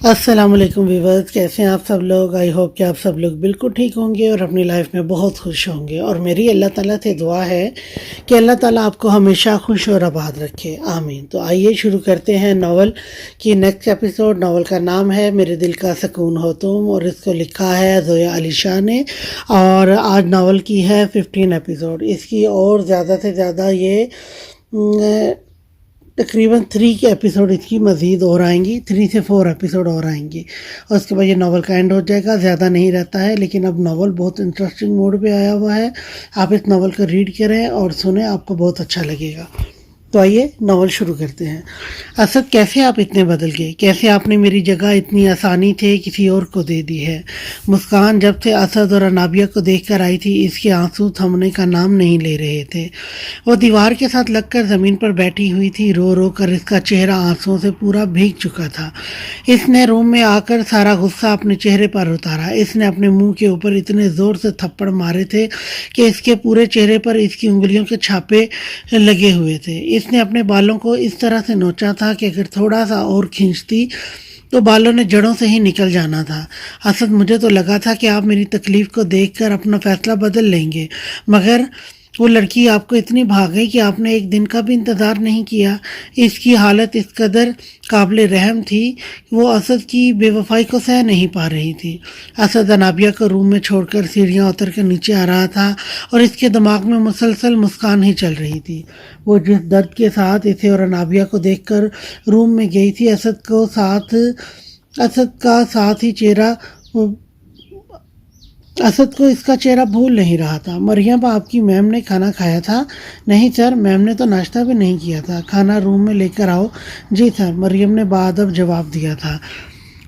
السلام علیکم ویورز، کیسے ہیں آپ سب لوگ؟ آئی ہوپ کہ آپ سب لوگ بالکل ٹھیک ہوں گے اور اپنی لائف میں بہت خوش ہوں گے، اور میری اللہ تعالیٰ سے دعا ہے کہ اللہ تعالیٰ آپ کو ہمیشہ خوش اور آباد رکھے، آمین۔ تو آئیے شروع کرتے ہیں ناول کی نیکسٹ ایپیسوڈ۔ ناول کا نام ہے میرے دل کا سکون ہو تم، اور اس کو لکھا ہے زویا علی شاہ نے، اور آج ناول کی ہے 15 ایپیسوڈ۔ اس کی اور زیادہ سے زیادہ یہ تقریباً 3 کے ایپیسوڈ اس کی مزید اور آئیں گی، 3 سے 4 ایپیسوڈ اور آئیں گی، اور اس کے بعد یہ ناول کا اینڈ ہو جائے گا۔ زیادہ نہیں رہتا ہے، لیکن اب ناول بہت انٹرسٹنگ موڈ پہ آیا ہوا ہے۔ آپ اس ناول کو ریڈ کریں اور سنیں، آپ کو بہت اچھا لگے گا۔ تو آئیے ناول شروع کرتے ہیں۔ اسد، کیسے آپ اتنے بدل گئے؟ کیسے آپ نے میری جگہ اتنی آسانی سے کسی اور کو دے دی ہے؟ مسکان جب سے اسد اور انابیہ کو دیکھ کر آئی تھی، اس کے آنسو تھمنے کا نام نہیں لے رہے تھے۔ وہ دیوار کے ساتھ لگ کر زمین پر بیٹھی ہوئی تھی، رو رو کر اس کا چہرہ آنسوؤں سے پورا بھیگ چکا تھا۔ اس نے روم میں آ کر سارا غصہ اپنے چہرے پر اتارا۔ اس نے اپنے منہ کے اوپر اتنے زور سے تھپڑ مارے تھے کہ اس کے پورے چہرے پر اس کی انگلیوں کے چھاپے لگے ہوئے تھے۔ اس نے اپنے بالوں کو اس طرح سے نوچا تھا کہ اگر تھوڑا سا اور کھینچتی تو بالوں نے جڑوں سے ہی نکل جانا تھا۔ اسد، مجھے تو لگا تھا کہ آپ میری تکلیف کو دیکھ کر اپنا فیصلہ بدل لیں گے، مگر وہ لڑکی آپ کو اتنی بھا گئی کہ آپ نے ایک دن کا بھی انتظار نہیں کیا۔ اس کی حالت اس قدر قابل رحم تھی، وہ اسد کی بے وفائی کو سہ نہیں پا رہی تھی۔ اسد انابیہ کو روم میں چھوڑ کر سیڑھیاں اتر کر نیچے آ رہا تھا، اور اس کے دماغ میں مسلسل مسکان ہی چل رہی تھی۔ وہ جس درد کے ساتھ اسے اور انابیہ کو دیکھ کر روم میں گئی تھی، اسد کا ساتھ ہی چہرہ اسد کو اس کا چہرہ بھول نہیں رہا تھا۔ مریم، آپ کی میم نے کھانا کھایا تھا؟ نہیں سر، میم نے تو ناشتہ بھی نہیں کیا تھا۔ کھانا روم میں لے کر آؤ۔ جی سر، مریم نے باادب جواب دیا تھا۔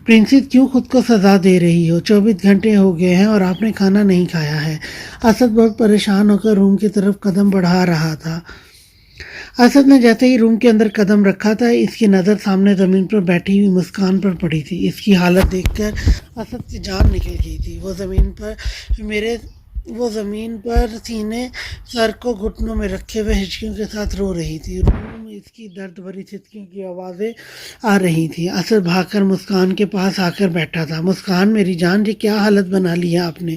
پرنسس، کیوں خود کو سزا دے رہی ہو؟ 24 گھنٹے ہو گئے ہیں اور آپ نے کھانا نہیں کھایا ہے۔ اسد بہت پریشان ہو کر روم کی طرف قدم بڑھا رہا تھا۔ اسد نے جیسے ہی روم کے اندر قدم رکھا تھا، اس کی نظر سامنے زمین پر بیٹھی ہوئی مسکان پر پڑی تھی۔ اس کی حالت دیکھ کر اسد کی جان نکل گئی تھی۔ وہ زمین پر سینے سر کو گھٹنوں میں رکھے ہوئے ہچکیوں کے ساتھ رو رہی تھی۔ روم میں اس کی درد بھری ہچکیوں کی آوازیں آ رہی تھیں۔ اسد بھاگ کر مسکان کے پاس آ کر بیٹھا تھا۔ مسکان میری جان، یہ کیا حالت بنا لی ہے آپ نے؟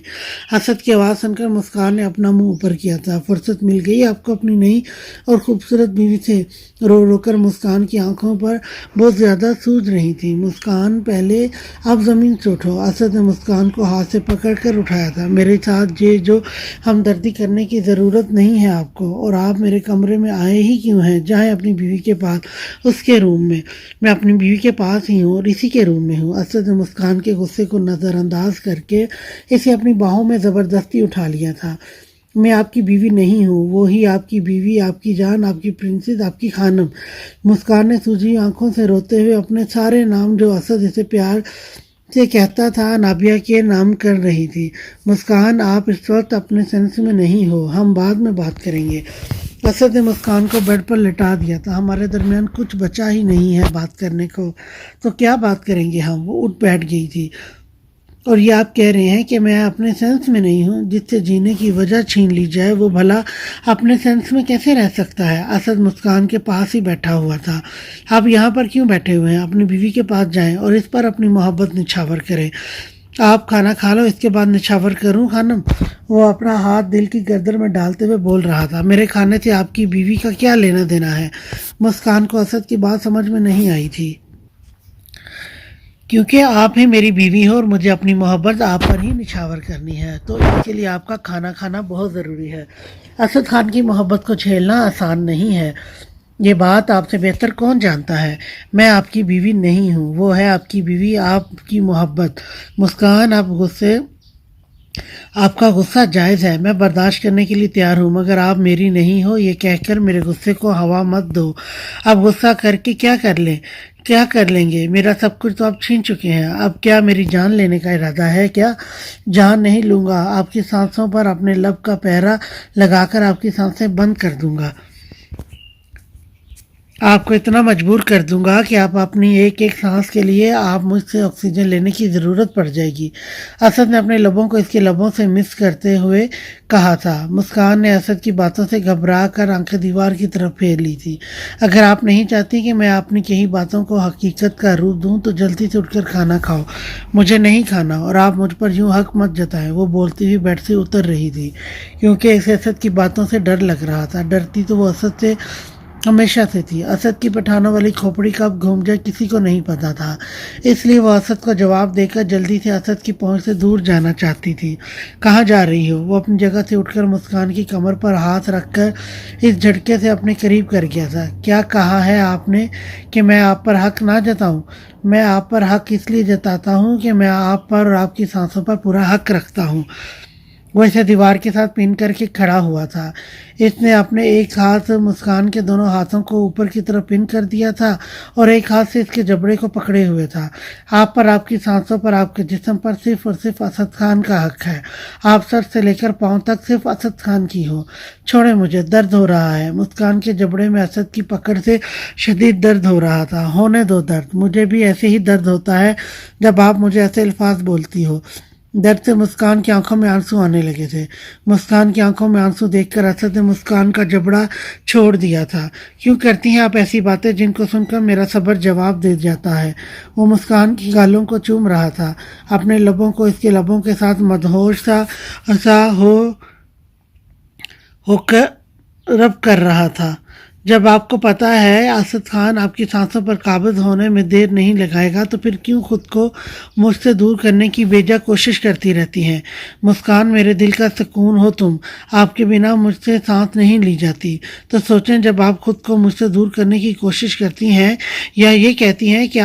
اسد کی آواز سن کر مسکان نے اپنا منہ اوپر کیا تھا۔ فرصت مل گئی آپ کو اپنی نئی اور خوبصورت بیوی سے؟ رو رو کر مسکان کی آنکھوں پر بہت زیادہ سوج رہی تھی۔ مسکان، پہلے آپ زمین سے اٹھو۔ اسد نے مسکان کو ہاتھ سے پکڑ کر اٹھایا تھا۔ میرے ساتھ یہ جو ہمدردی کرنے کی ضرورت نہیں ہے آپ کو، اور آپ میرے کمرے میں آئے ہی کیوں ہیں؟ جائیں اپنی بیوی کے پاس، اس کے روم میں۔ میں اپنی بیوی کے پاس ہی ہوں اور اسی کے روم میں ہوں۔ اسد نے مسکان کے غصے کو نظر انداز کر کے اسے اپنی باہوں میں زبردستی اٹھا لیا تھا۔ میں آپ کی بیوی نہیں ہوں، وہی آپ کی بیوی، آپ کی جان، آپ کی پرنسس، آپ کی خانم۔ مسکان نے سوجی آنکھوں سے روتے ہوئے اپنے سارے نام جو اسد اسے پیار سے کہتا تھا نابیہ کے نام کر رہی تھی۔ مسکان، آپ اس وقت اپنے سینس میں نہیں ہو، ہم بعد میں بات کریں گے۔ اسد نے مسکان کو بیڈ پر لٹا دیا تھا۔ ہمارے درمیان کچھ بچا ہی نہیں ہے بات کرنے کو، تو کیا بات کریں گے ہم؟ وہ اٹھ بیٹھ گئی تھی۔ اور یہ آپ کہہ رہے ہیں کہ میں اپنے سینس میں نہیں ہوں؟ جس سے جینے کی وجہ چھین لی جائے وہ بھلا اپنے سینس میں کیسے رہ سکتا ہے؟ اسد مسکان کے پاس ہی بیٹھا ہوا تھا۔ آپ یہاں پر کیوں بیٹھے ہوئے ہیں؟ اپنی بیوی کے پاس جائیں اور اس پر اپنی محبت نچھاور کریں۔ آپ کھانا کھا لو، اس کے بعد نچھاور کروں خانم؟ وہ اپنا ہاتھ دل کی گردن میں ڈالتے ہوئے بول رہا تھا۔ میرے کھانے سے آپ کی بیوی کا کیا لینا دینا ہے؟ مسکان کو اسد کی بات سمجھ میں نہیں آئی تھی، کیونکہ آپ ہی میری بیوی ہو اور مجھے اپنی محبت آپ پر ہی نچھاور کرنی ہے، تو اس کے لیے آپ کا کھانا کھانا بہت ضروری ہے۔ اسد خان کی محبت کو جھیلنا آسان نہیں ہے، یہ بات آپ سے بہتر کون جانتا ہے؟ میں آپ کی بیوی نہیں ہوں، وہ ہے آپ کی بیوی، آپ کی محبت۔ مسکان، آپ کا غصہ جائز ہے، میں برداشت کرنے کے لیے تیار ہوں، مگر آپ میری نہیں ہو، یہ کہہ کر میرے غصے کو ہوا مت دو۔ اب غصہ کر کے کیا کر لیں گے؟ میرا سب کچھ تو آپ چھین چکے ہیں، اب کیا میری جان لینے کا ارادہ ہے کیا؟ جان نہیں لوں گا، آپ کی سانسوں پر اپنے لب کا پہرا لگا کر آپ کی سانسیں بند کر دوں گا۔ آپ کو اتنا مجبور کر دوں گا کہ آپ اپنی ایک ایک سانس کے لیے آپ مجھ سے آکسیجن لینے کی ضرورت پڑ جائے گی۔ اسد نے اپنے لبوں کو اس کے لبوں سے مس کرتے ہوئے کہا تھا۔ مسکان نے اسد کی باتوں سے گھبرا کر آنکھیں دیوار کی طرف پھیر لی تھی۔ اگر آپ نہیں چاہتی کہ میں اپنی کہی باتوں کو حقیقت کا روپ دوں تو جلدی سے اٹھ کر کھانا کھاؤ، مجھے نہیں کھانا، اور آپ مجھ پر یوں حق مت جتائیں۔ وہ بولتی ہوئی بیڈ سے اتر رہی تھی کیونکہ اسے اسد کی باتوں سے ڈر لگ رہا تھا۔ ڈرتی تو وہ اسد سے ہمیشہ سے تھی۔ اسد کی پٹھانوں والی کھوپڑی کب گھوم جائے کسی کو نہیں پتا تھا، اس لیے وہ اسد کو جواب دے کر جلدی سے اسد کی پہنچ سے دور جانا چاہتی تھی۔ کہاں جا رہی ہو؟ وہ اپنی جگہ سے اٹھ کر مسکان کی کمر پر ہاتھ رکھ کر اس جھٹکے سے اپنے قریب کر گیا تھا۔ کیا کہا ہے آپ نے کہ میں آپ پر حق نہ جتاؤں؟ میں آپ پر حق اس لیے جتاتا ہوں کہ میں آپ پر اور آپ کی سانسوں پر پورا حق رکھتا ہوں۔ وہ اسے دیوار کے ساتھ پن کر کے کھڑا ہوا تھا۔ اس نے اپنے ایک ہاتھ مسکان کے دونوں ہاتھوں کو اوپر کی طرف پن کر دیا تھا اور ایک ہاتھ سے اس کے جبڑے کو پکڑے ہوئے تھا۔ آپ پر، آپ کی سانسوں پر، آپ کے جسم پر صرف اور صرف اسد خان کا حق ہے۔ آپ سر سے لے کر پاؤں تک صرف اسد خان کی ہو۔ چھوڑے مجھے، درد ہو رہا ہے۔ مسکان کے جبڑے میں اسد کی پکڑ سے شدید درد ہو رہا تھا۔ ہونے دو درد، مجھے بھی ایسے ہی درد ہوتا ہے جب آپ مجھے ایسے الفاظ بولتی ہو۔ درد سے مسکان کی آنکھوں میں آنسو آنے لگے تھے۔ مسکان کی آنکھوں میں آنسو دیکھ کر اسد نے مسکان کا جبڑا چھوڑ دیا تھا۔ کیوں کرتی ہیں آپ ایسی باتیں جن کو سن کر میرا صبر جواب دے جاتا ہے؟ وہ مسکان کی گالوں کو چوم رہا تھا، اپنے لبوں کو اس کے لبوں کے ساتھ مدہوش سا ہو کر رب کر رہا تھا۔ جب آپ کو پتہ ہے اسد خان آپ کی سانسوں پر قابض ہونے میں دیر نہیں لگائے گا تو پھر کیوں خود کو مجھ سے دور کرنے کی بیجا کوشش کرتی رہتی ہیں؟ مسکان، میرے دل کا سکون ہو تم۔ آپ کے بنا مجھ سے سانس نہیں لی جاتی۔ تو سوچیں، جب آپ خود کو مجھ سے دور کرنے کی کوشش کرتی ہیں یا یہ کہتی ہیں کہ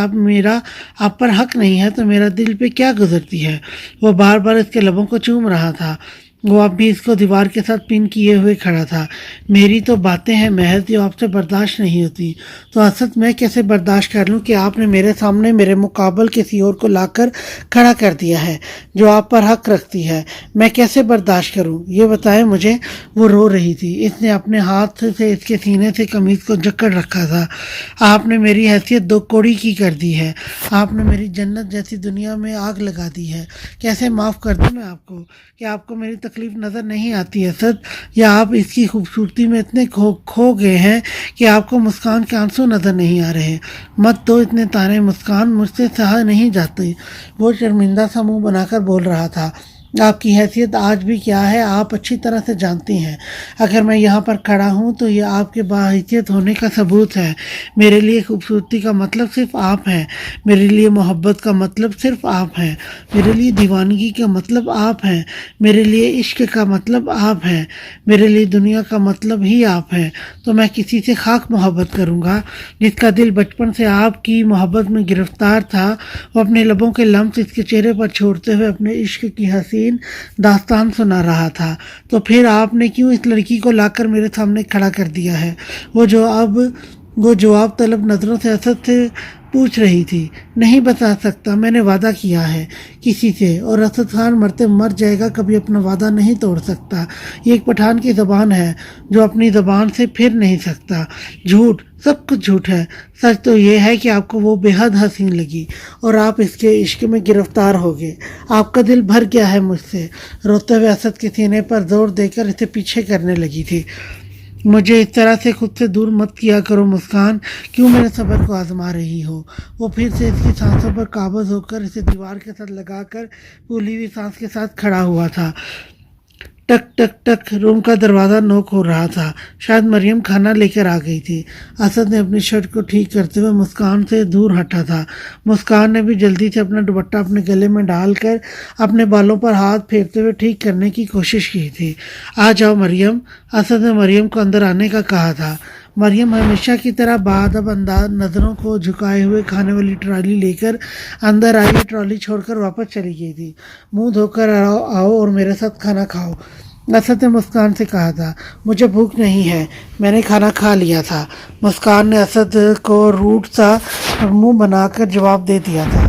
آپ پر حق نہیں ہے تو میرا دل پہ کیا گزرتی ہے؟ وہ بار بار اس کے لبوں کو چوم رہا تھا۔ وہ اب بھی اس کو دیوار کے ساتھ پن کیے ہوئے کھڑا تھا۔ میری تو باتیں ہیں محض جو آپ سے برداشت نہیں ہوتی، تو اسد میں کیسے برداشت کر لوں کہ آپ نے میرے سامنے میرے مقابل کسی اور کو لا کر کھڑا کر دیا ہے جو آپ پر حق رکھتی ہے؟ میں کیسے برداشت کروں یہ بتائیں مجھے۔ وہ رو رہی تھی۔ اس نے اپنے ہاتھ سے اس کے سینے سے قمیض کو جکڑ رکھا تھا۔ آپ نے میری حیثیت دو کوڑی کی کر دی ہے۔ آپ نے میری جنت جیسی دنیا میں آگ لگا دی ہے۔ کیسے معاف کر دوں میں آپ کو؟ کہ آپ کو میری تکلیف نظر نہیں آتی اسد؟ یا آپ اس کی خوبصورتی میں اتنے کھو گئے ہیں کہ آپ کو مسکان کے آنسو نظر نہیں آ رہے؟ مت دو اتنے تانے مسکان، مجھ سے سہا نہیں جاتے۔ وہ شرمندہ سا منہ بنا کر بول رہا تھا۔ آپ کی حیثیت آج بھی کیا ہے آپ اچھی طرح سے جانتی ہیں۔ اگر میں یہاں پر کھڑا ہوں تو یہ آپ کے باحیثیت ہونے کا ثبوت ہے۔ میرے لیے خوبصورتی کا مطلب صرف آپ ہیں، میرے لیے محبت کا مطلب صرف آپ ہیں، میرے لیے دیوانگی کا مطلب آپ ہیں، میرے لیے عشق کا مطلب آپ ہیں، میرے لیے دنیا کا مطلب ہی آپ ہیں۔ تو میں کسی سے خاک محبت کروں گا؟ جس کا دل بچپن سے آپ کی محبت میں گرفتار تھا، وہ اپنے لبوں کے لمس اس کے چہرے پر چھوڑتے ہوئے اپنے عشق کی حسین داستان سنا رہا تھا۔ تو پھر آپ نے کیوں اس لڑکی کو لا کر میرے سامنے کھڑا کر دیا ہے؟ وہ جواب طلب نظروں سے اسد سے پوچھ رہی تھی۔ نہیں بتا سکتا، میں نے وعدہ کیا ہے کسی سے، اور اسد خان مرتے مر جائے گا، کبھی اپنا وعدہ نہیں توڑ سکتا۔ یہ ایک پٹھان کی زبان ہے جو اپنی زبان سے پھر نہیں سکتا۔ جھوٹ، سب کچھ جھوٹ ہے۔ سچ تو یہ ہے کہ آپ کو وہ بے حد حسین لگی اور آپ اس کے عشق میں گرفتار ہو گئے۔ آپ کا دل بھر گیا ہے مجھ سے۔ روتے ہوئے اسد کے سینے پر زور دے کر اسے پیچھے کرنے لگی تھی۔ مجھے اس طرح سے خود سے دور مت کیا کرو مسکان، کیوں میرے صبر کو آزما رہی ہو؟ وہ پھر سے اس کی سانسوں پر قابض ہو کر اسے دیوار کے ساتھ لگا کر پھولی ہوئی سانس کے ساتھ کھڑا ہوا تھا۔ ٹک ٹک ٹک، روم کا دروازہ نوک ہو رہا تھا۔ شاید مریم کھانا لے کر آ گئی تھی۔ اسد نے اپنی شرٹ کو ٹھیک کرتے ہوئے مسکان سے دور ہٹا تھا۔ مسکان نے بھی جلدی سے اپنا دوپٹہ اپنے گلے میں ڈال کر اپنے بالوں پر ہاتھ پھیرتے ہوئے ٹھیک کرنے کی کوشش کی تھی۔ آ جاؤ مریم، اسد نے مریم کو اندر آنے کا کہا تھا۔ مریم ہمیشہ کی طرح بادب انداز نظروں کو جھکائے ہوئے کھانے والی ٹرالی لے کر اندر آئی، ٹرالی چھوڑ کر واپس چلی گئی تھی۔ منہ دھو کر آؤ اور میرے ساتھ کھانا کھاؤ، اسد نے مسکان سے کہا تھا۔ مجھے بھوک نہیں ہے، میں نے کھانا کھا لیا تھا۔ مسکان نے اسد کو روٹ سا منہ بنا کر جواب دے دیا تھا۔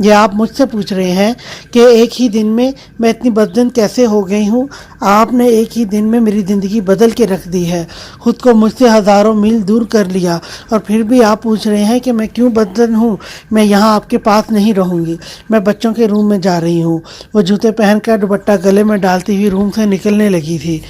یہ آپ مجھ سے پوچھ رہے ہیں کہ ایک ہی دن میں اتنی بددن کیسے ہو گئی ہوں. آپ نے ایک ہی دن میں میری زندگی بدل کے رکھ دی ہے، خود کو مجھ سے ہزاروں میل دور کر لیا، اور پھر بھی آپ پوچھ رہے ہیں کہ میں کیوں بددن ہوں. میں یہاں آپ کے پاس نہیں رہوں گی، میں بچوں کے روم میں جا رہی ہوں. وہ جوتے پہن کر دوپٹہ گلے میں ڈالتی ہوئی روم سے نکلنے لگی تھی.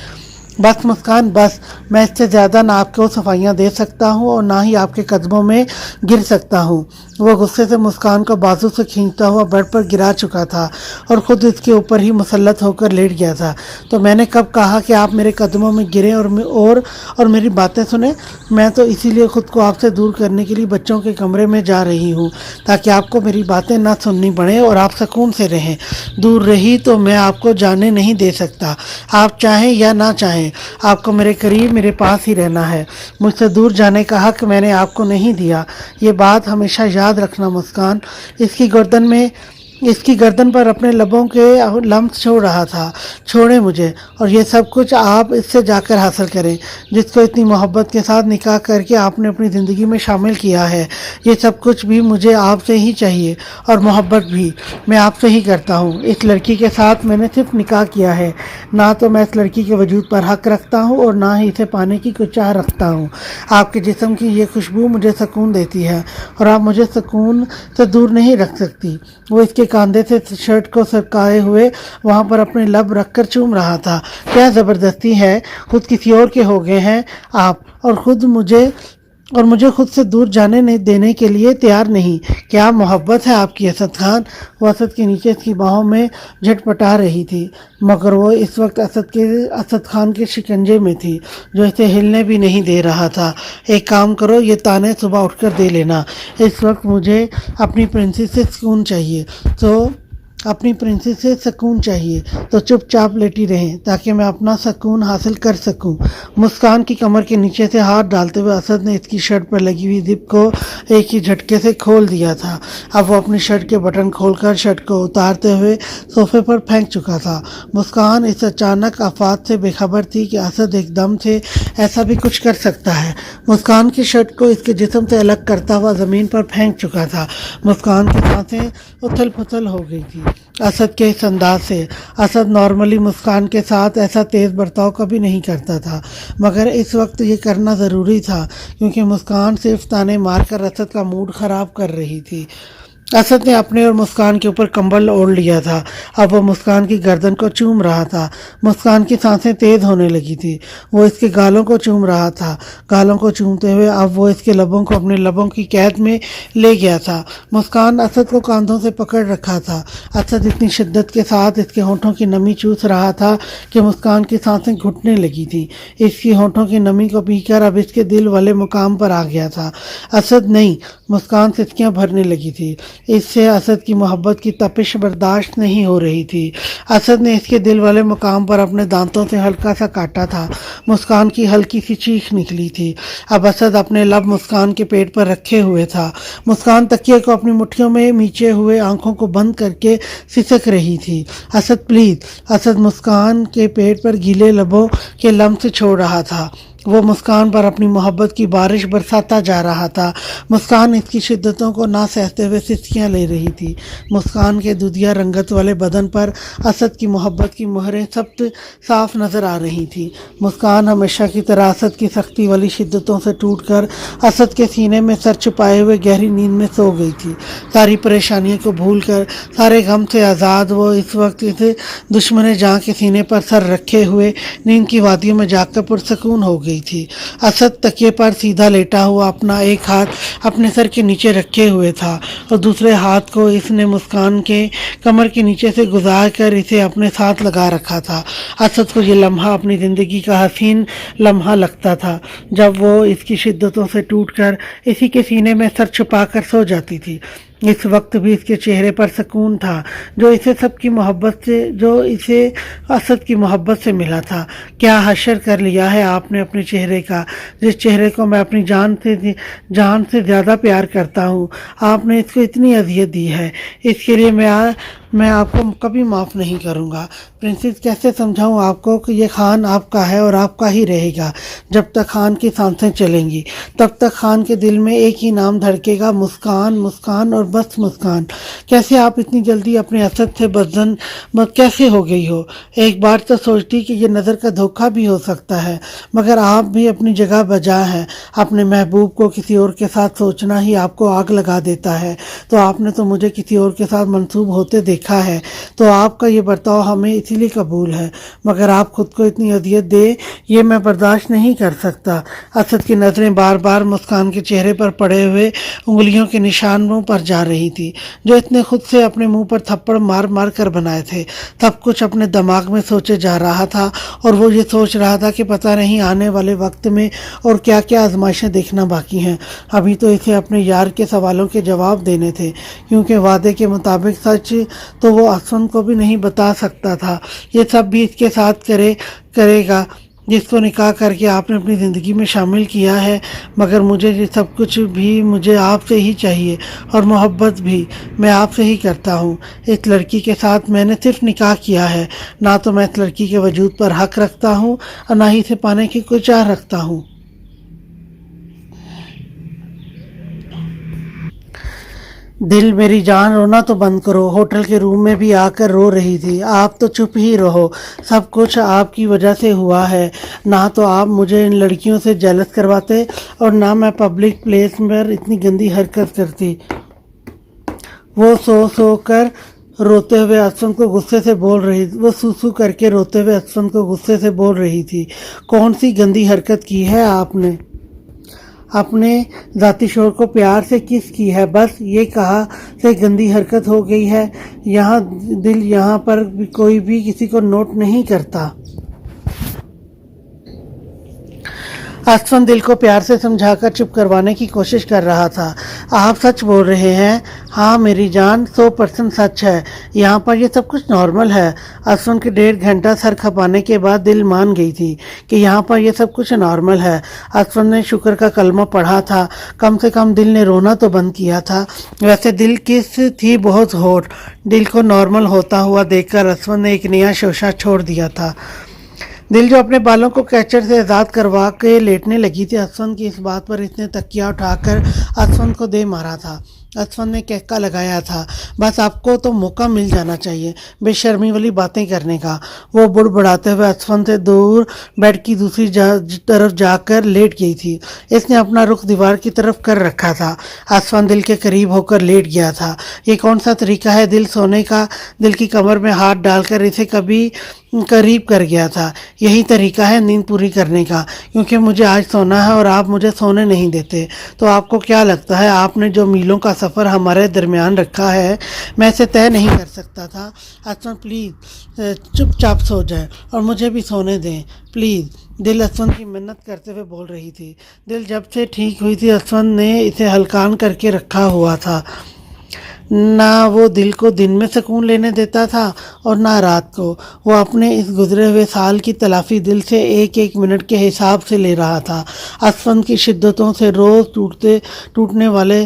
بس مسکان، بس، میں اس سے زیادہ نہ آپ کو صفائیاں دے سکتا ہوں اور نہ ہی آپ کے قدموں میں گر سکتا ہوں. وہ غصے سے مسکان کو بازو سے کھینچتا ہوا بیڈ پر گرا چکا تھا اور خود اس کے اوپر ہی مسلط ہو کر لیٹ گیا تھا. تو میں نے کب کہا کہ آپ میرے قدموں میں گریں اور میری باتیں سنیں؟ میں تو اسی لیے خود کو آپ سے دور کرنے کے لیے بچوں کے کمرے میں جا رہی ہوں، تاکہ آپ کو میری باتیں نہ سننی پڑیں اور آپ سکون سے رہیں. دور رہی تو میں آپ کو جانے نہیں دے سکتا، آپ چاہیں یا نہ چاہیں. آپ کو میرے قریب، میرے پاس ہی رہنا ہے. مجھ سے دور جانے کا حق میں نے آپ کو نہیں دیا. یہ بات ہمیشہ یاد رکھنا مسکان. اس کی گردن پر اپنے لبوں کے لمس چھوڑ رہا تھا. چھوڑیں مجھے، اور یہ سب کچھ آپ اس سے جا کر حاصل کریں جس کو اتنی محبت کے ساتھ نکاح کر کے آپ نے اپنی زندگی میں شامل کیا ہے. یہ سب کچھ بھی مجھے آپ سے ہی چاہیے، اور محبت بھی میں آپ سے ہی کرتا ہوں. اس لڑکی کے ساتھ میں نے صرف نکاح کیا ہے، نہ تو میں اس لڑکی کے وجود پر حق رکھتا ہوں اور نہ ہی اسے پانے کی کوئی چاہ رکھتا ہوں. آپ کے جسم کی یہ خوشبو مجھے سکون دیتی ہے، اور آپ مجھے سکون سے دور نہیں رکھ سکتی. وہ اس کے کاندھے سے شرٹ کو سرکائے ہوئے وہاں پر اپنے لب رکھ کر چوم رہا تھا. کیا زبردستی ہے، خود کسی اور کے ہو گئے ہیں آپ، اور مجھے خود سے دور جانے نہیں دینے کے لیے تیار نہیں. کیا محبت ہے آپ کی اسد خان. وہ اسد کے نیچے اس کی باہوں میں جھٹ پٹا رہی تھی، مگر وہ اس وقت اسد خان کے شکنجے میں تھی جو اسے ہلنے بھی نہیں دے رہا تھا. ایک کام کرو، یہ تانے صبح اٹھ کر دے لینا. اس وقت مجھے اپنی پرنسس سے سکون چاہیے، تو چپ چاپ لیٹی رہیں تاکہ میں اپنا سکون حاصل کر سکوں. مسکان کی کمر کے نیچے سے ہاتھ ڈالتے ہوئے اسد نے اس کی شرٹ پر لگی ہوئی زپ کو ایک ہی جھٹکے سے کھول دیا تھا. اب وہ اپنی شرٹ کے بٹن کھول کر شرٹ کو اتارتے ہوئے صوفے پر پھینک چکا تھا. مسکان اس اچانک آفات سے بے خبر تھی کہ اسد ایک دم سے ایسا بھی کچھ کر سکتا ہے. مسکان کی شرٹ کو اس کے جسم سے الگ کرتا ہوا زمین پر پھینک چکا تھا. مسکان کی سانسیں اتھل پھتل ہو گئی تھی اسد کے اس انداز سے. اسد نارملی مسکان کے ساتھ ایسا تیز برتاؤ کبھی نہیں کرتا تھا، مگر اس وقت یہ کرنا ضروری تھا کیونکہ مسکان صرف تانے مار کر اسد کا موڈ خراب کر رہی تھی. اسد نے اپنے اور مسکان کے اوپر کمبل اوڑھ لیا تھا. اب وہ مسکان کی گردن کو چوم رہا تھا. مسکان کی سانسیں تیز ہونے لگی تھی. وہ اس کے گالوں کو چوم رہا تھا. گالوں کو چومتے ہوئے اب وہ اس کے لبوں کو اپنے لبوں کی قید میں لے گیا تھا. مسکان اسد کو کاندھوں سے پکڑ رکھا تھا. اسد اتنی شدت کے ساتھ اس کے ہونٹوں کی نمی چوس رہا تھا کہ مسکان کی سانسیں گھٹنے لگی تھی. اس کی ہونٹوں کی نمی کو پی کر اب اس کے دل والے مقام پر آ گیا تھا. اسد نہیں، مسکان سسکیاں بھرنے لگی تھی. اس سے اسد کی محبت کی تپش برداشت نہیں ہو رہی تھی. اسد نے اس کے دل والے مقام پر اپنے دانتوں سے ہلکا سا کاٹا تھا. مسکان کی ہلکی سی چیخ نکلی تھی. اب اسد اپنے لب مسکان کے پیٹ پر رکھے ہوئے تھا. مسکان تکیے کو اپنی مٹھیوں میں میچے ہوئے آنکھوں کو بند کر کے سسک رہی تھی. اسد پلیز. اسد مسکان کے پیٹ پر گیلے لبوں کے لمس چھوڑ رہا تھا. وہ مسکان پر اپنی محبت کی بارش برساتا جا رہا تھا. مسکان اس کی شدتوں کو نہ سہتے ہوئے سسکیاں لے رہی تھی. مسکان کے دودھیا رنگت والے بدن پر اسد کی محبت کی مہریں سب صاف نظر آ رہی تھی. مسکان ہمیشہ کی طرح اسد کی سختی والی شدتوں سے ٹوٹ کر اسد کے سینے میں سر چھپائے ہوئے گہری نیند میں سو گئی تھی. ساری پریشانیوں کو بھول کر، سارے غم سے آزاد، وہ اس وقت اس دشمن جاں کے سینے پر سر رکھے ہوئے نیند کی وادیوں میں جا کر پرسکون ہو گئی تھی. اسد تکیے پر سیدھا لیٹا ہوا اپنا ایک ہاتھ اپنے سر کے نیچے رکھے ہوئے تھا اور دوسرے ہاتھ کو اس نے مسکان کے کمر کے نیچے سے گزار کر اسے اپنے ساتھ لگا رکھا تھا. اسد کو یہ لمحہ اپنی زندگی کا حسین لمحہ لگتا تھا جب وہ اس کی شدتوں سے ٹوٹ کر اسی کے سینے میں سر چھپا کر سو جاتی تھی. اس وقت بھی اس کے چہرے پر سکون تھا جو اسے اسد کی محبت سے ملا تھا. کیا حشر کر لیا ہے آپ نے اپنے چہرے کا، جس چہرے کو میں اپنی جان سے زیادہ پیار کرتا ہوں. آپ نے اس کو اتنی اذیت دی ہے، اس کے لیے میں آپ کو کبھی معاف نہیں کروں گا۔ پرنسس کیسے سمجھاؤں آپ کو کہ یہ خان آپ کا ہے اور آپ کا ہی رہے گا۔ جب تک خان کی سانسیں چلیں گی تب تک خان کے دل میں ایک ہی نام دھڑکے گا، مسکان، مسکان اور بس مسکان۔ کیسے آپ اتنی جلدی اپنے اسد سے بدزن کیسے ہو گئی ہو؟ ایک بار تو سوچتی کہ یہ نظر کا دھوکہ بھی ہو سکتا ہے، مگر آپ بھی اپنی جگہ بجا ہیں۔ اپنے محبوب کو کسی اور کے ساتھ سوچنا ہی آپ کو آگ لگا دیتا ہے، تو آپ نے تو مجھے کسی اور کے ساتھ منسوب ہوتے دیکھا ہے، تو آپ کا یہ برتاؤ ہمیں اسی لیے قبول ہے، مگر آپ خود کو اتنی اذیت دے یہ میں برداشت نہیں کر سکتا۔ اسد کی نظریں بار بار مسکان کے چہرے پر پڑے ہوئے انگلیوں کے نشانوں پر جا رہی تھی، جو اتنے خود سے اپنے منہ پر تھپڑ مار مار کر بنائے تھے۔ سب کچھ اپنے دماغ میں سوچے جا رہا تھا، اور وہ یہ سوچ رہا تھا کہ پتہ نہیں آنے والے وقت میں اور کیا کیا آزمائشیں دیکھنا باقی ہیں۔ ابھی تو اسے اپنے یار کے سوالوں کے جواب دینے تھے، کیونکہ وعدے کے مطابق سچ تو وہ اسد کو بھی نہیں بتا سکتا تھا۔ یہ سب بھی اس کے ساتھ کرے گا جس کو نکاح کر کے آپ نے اپنی زندگی میں شامل کیا ہے، مگر مجھے یہ سب کچھ بھی مجھے آپ سے ہی چاہیے، اور محبت بھی میں آپ سے ہی کرتا ہوں۔ اس لڑکی کے ساتھ میں نے صرف نکاح کیا ہے، نہ تو میں اس لڑکی کے وجود پر حق رکھتا ہوں اور نہ ہی اسے پانے کی کوئی چاہ رکھتا ہوں۔ دل میری جان، رونا تو بند کرو۔ ہوٹل کے روم میں بھی آ کر رو رہی تھی۔ آپ تو چپ ہی رہو، سب کچھ آپ کی وجہ سے ہوا ہے۔ نہ تو آپ مجھے ان لڑکیوں سے جیلس کرواتے اور نہ میں پبلک پلیس پر اتنی گندی حرکت کرتی۔ وہ سو کر روتے ہوئے اسد کو غصے سے بول رہی تھی، وہ سو کر کے روتے ہوئے اسد کو غصے سے بول رہی تھی۔ کون سی گندی حرکت کی ہے آپ نے؟ اپنے ذاتی شوہر کو پیار سے کس کی ہے؟ بس یہ کہا سے گندی حرکت ہو گئی ہے؟ یہاں پر کوئی بھی کسی کو نوٹ نہیں کرتا۔ اسد دل کو پیار سے سمجھا کر چپ کروانے کی کوشش کر رہا تھا۔ آپ سچ بول رہے ہیں؟ ہاں میری جان، 100% سچ ہے۔ یہاں پر یہ سب کچھ نارمل ہے۔ اسد کے 1.5 گھنٹہ سر کھپانے کے بعد دل مان گئی تھی کہ یہاں پر یہ سب کچھ نارمل ہے۔ اسد نے شکر کا کلمہ پڑھا تھا، کم سے کم دل نے رونا تو بند کیا تھا۔ ویسے دل کس تھی بہت ہوٹ۔ دل کو نارمل ہوتا ہوا دیکھ کر اسد نے ایک نیا شوشہ چھوڑ دیا تھا۔ دل جو اپنے بالوں کو کیچر سے آزاد کروا کے لیٹنے لگی تھی، اسد کی اس بات پر اس نے تکیہ اٹھا کر اسد کو دے مارا تھا۔ اسد نے کہکا لگایا تھا، بس آپ کو تو موقع مل جانا چاہیے بے شرمی والی باتیں کرنے کا۔ وہ بڑبڑاتے ہوئے اسد سے دور بیڈ کی دوسری طرف جا کر لیٹ گئی تھی۔ اس نے اپنا رخ دیوار کی طرف کر رکھا تھا۔ اسد دل کے قریب ہو کر لیٹ گیا تھا۔ یہ کون سا طریقہ ہے دل سونے کا؟ دل کی کمر میں ہاتھ ڈال کر اسے کبھی قریب کر گیا تھا۔ یہی طریقہ ہے نیند پوری کرنے کا، کیونکہ مجھے آج سونا ہے اور آپ مجھے سونے نہیں دیتے۔ تو آپ کو کیا لگتا ہے آپ نے جو میلوں کا سفر ہمارے درمیان رکھا ہے میں اسے طے نہیں کر سکتا تھا؟ اسد پلیز چپ چاپ سو جائے اور مجھے بھی سونے دیں پلیز، دل اسد کی منت کرتے ہوئے بول رہی تھی۔ دل جب سے ٹھیک ہوئی تھی اسد نے اسے ہلکان کر کے رکھا ہوا تھا۔ نہ وہ دل کو دن میں سکون لینے دیتا تھا اور نہ رات کو۔ وہ اپنے اس گزرے ہوئے سال کی تلافی دل سے ایک ایک منٹ کے حساب سے لے رہا تھا۔ اسد کی شدتوں سے روز ٹوٹنے والے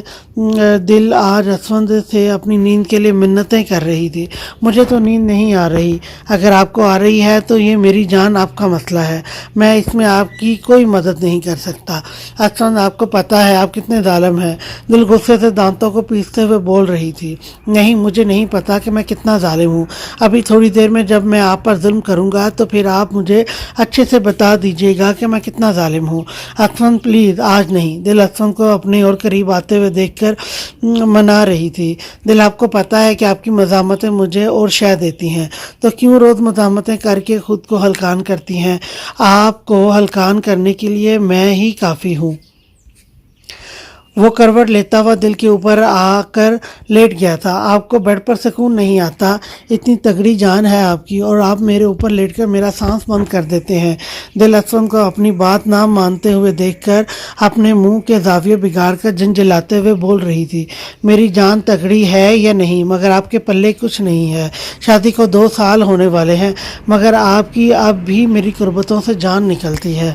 دل آج اسد سے اپنی نیند کے لیے منتیں کر رہی تھی۔ مجھے تو نیند نہیں آ رہی، اگر آپ کو آ رہی ہے تو یہ میری جان آپ کا مسئلہ ہے، میں اس میں آپ کی کوئی مدد نہیں کر سکتا۔ اسد آپ کو پتہ ہے آپ کتنے ظالم ہیں؟ دل غصے سے دانتوں کو پیستے ہوئے بول رہی تھی۔ نہیں، مجھے نہیں پتا کہ میں کتنا ظالم ہوں۔ ابھی تھوڑی دیر میں جب میں آپ پر ظلم کروں گا تو پھر آپ مجھے اچھے سے بتا دیجیے گا کہ میں کتنا ظالم ہوں۔ اسد پلیز آج نہیں۔ دل اسد کو اپنے اور قریب آتے ہوئے دیکھ کر منا رہی تھی۔ دل آپ کو پتا ہے کہ آپ کی مزاحمتیں مجھے اور شے دیتی ہیں، تو کیوں روز مزاحمتیں کر کے خود کو ہلکان کرتی ہیں؟ آپ کو ہلکان کرنے کے لیے میں ہی کافی ہوں۔ وہ کروٹ لیتا ہوا دل کے اوپر آ کر لیٹ گیا تھا۔ آپ کو بیڈ پر سکون نہیں آتا؟ اتنی تگڑی جان ہے آپ کی اور آپ میرے اوپر لیٹ کر میرا سانس بند کر دیتے ہیں۔ دل اسد کو اپنی بات نہ مانتے ہوئے دیکھ کر اپنے منہ کے زاویے بگاڑ کر جھنجھلاتے ہوئے بول رہی تھی۔ میری جان تگڑی ہے یا نہیں، مگر آپ کے پلے کچھ نہیں ہے۔ شادی کو 2 سال ہونے والے ہیں، مگر آپ کی اب بھی میری قربتوں سے جان نکلتی ہے۔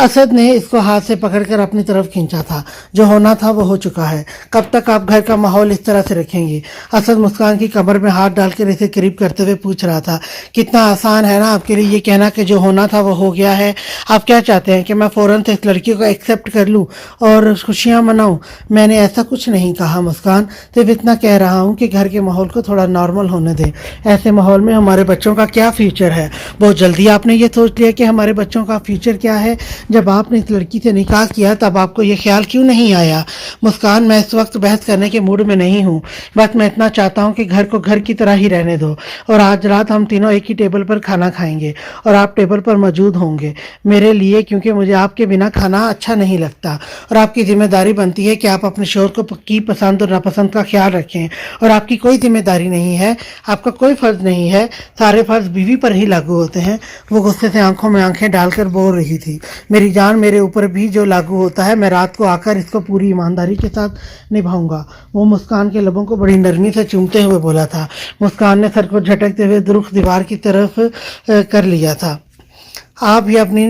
اسد نے اس کو ہاتھ سے پکڑ کر اپنی طرف کھینچا تھا. جو ہونا تھا وہ ہو چکا ہے. کب تک آپ گھر کا ماحول اس طرح سے رکھیں گی؟ اسد مسکان کی کمر میں ہاتھ ڈال کر اسے قریب کرتے ہوئے پوچھ رہا تھا. کتنا آسان ہے نا آپ کے لیے یہ کہنا کہ جو ہونا تھا وہ ہو گیا ہے. آپ کیا چاہتے ہیں کہ میں فوراً سے اس لڑکی کو ایکسیپٹ کر لوں اور خوشیاں مناؤں؟ میں نے ایسا کچھ نہیں کہا مسکان. صرف اتنا کہہ رہا ہوں کہ گھر کے ماحول کو تھوڑا نارمل ہونے دیں. ایسے ماحول میں ہمارے بچوں کا کیا فیوچر ہے؟ بہت جلدی آپ نے یہ سوچ لیا کہ ہمارے بچوں کا فیوچر کیا ہے. جب آپ نے اس لڑکی سے نکاح کیا تب آپ کو یہ خیال کیوں نہیں آیا؟ مسکان میں اس وقت بحث کرنے کے موڈ میں نہیں ہوں. بس میں اتنا چاہتا ہوں کہ گھر کو گھر کی طرح ہی رہنے دو اور آج رات ہم تینوں ایک ہی ٹیبل پر کھانا کھائیں گے اور آپ ٹیبل پر موجود ہوں گے میرے لیے، کیونکہ مجھے آپ کے بنا کھانا اچھا نہیں لگتا اور آپ کی ذمہ داری بنتی ہے کہ آپ اپنے شوہر کی پسند اور ناپسند کا خیال رکھیں اور آپ کی کوئی ذمہ داری نہیں ہے، آپ کا کوئی فرض نہیں ہے. سارے فرض بیوی پر ہی لاگو ہوتے ہیں. وہ غصے سے آنکھوں میں آنکھیں ڈال کر بول رہی تھی. میری جان، میرے اوپر بھی جو لاگو ہوتا ہے میں رات کو آ کر اس کو پوری ایمانداری کے ساتھ نبھاؤں گا. وہ مسکان کے لبوں کو بڑی نرمی سے چومتے ہوئے بولا تھا. مسکان نے سر کو جھٹکتے ہوئے رخ دیوار کی طرف کر لیا تھا. آپ بھی اپنی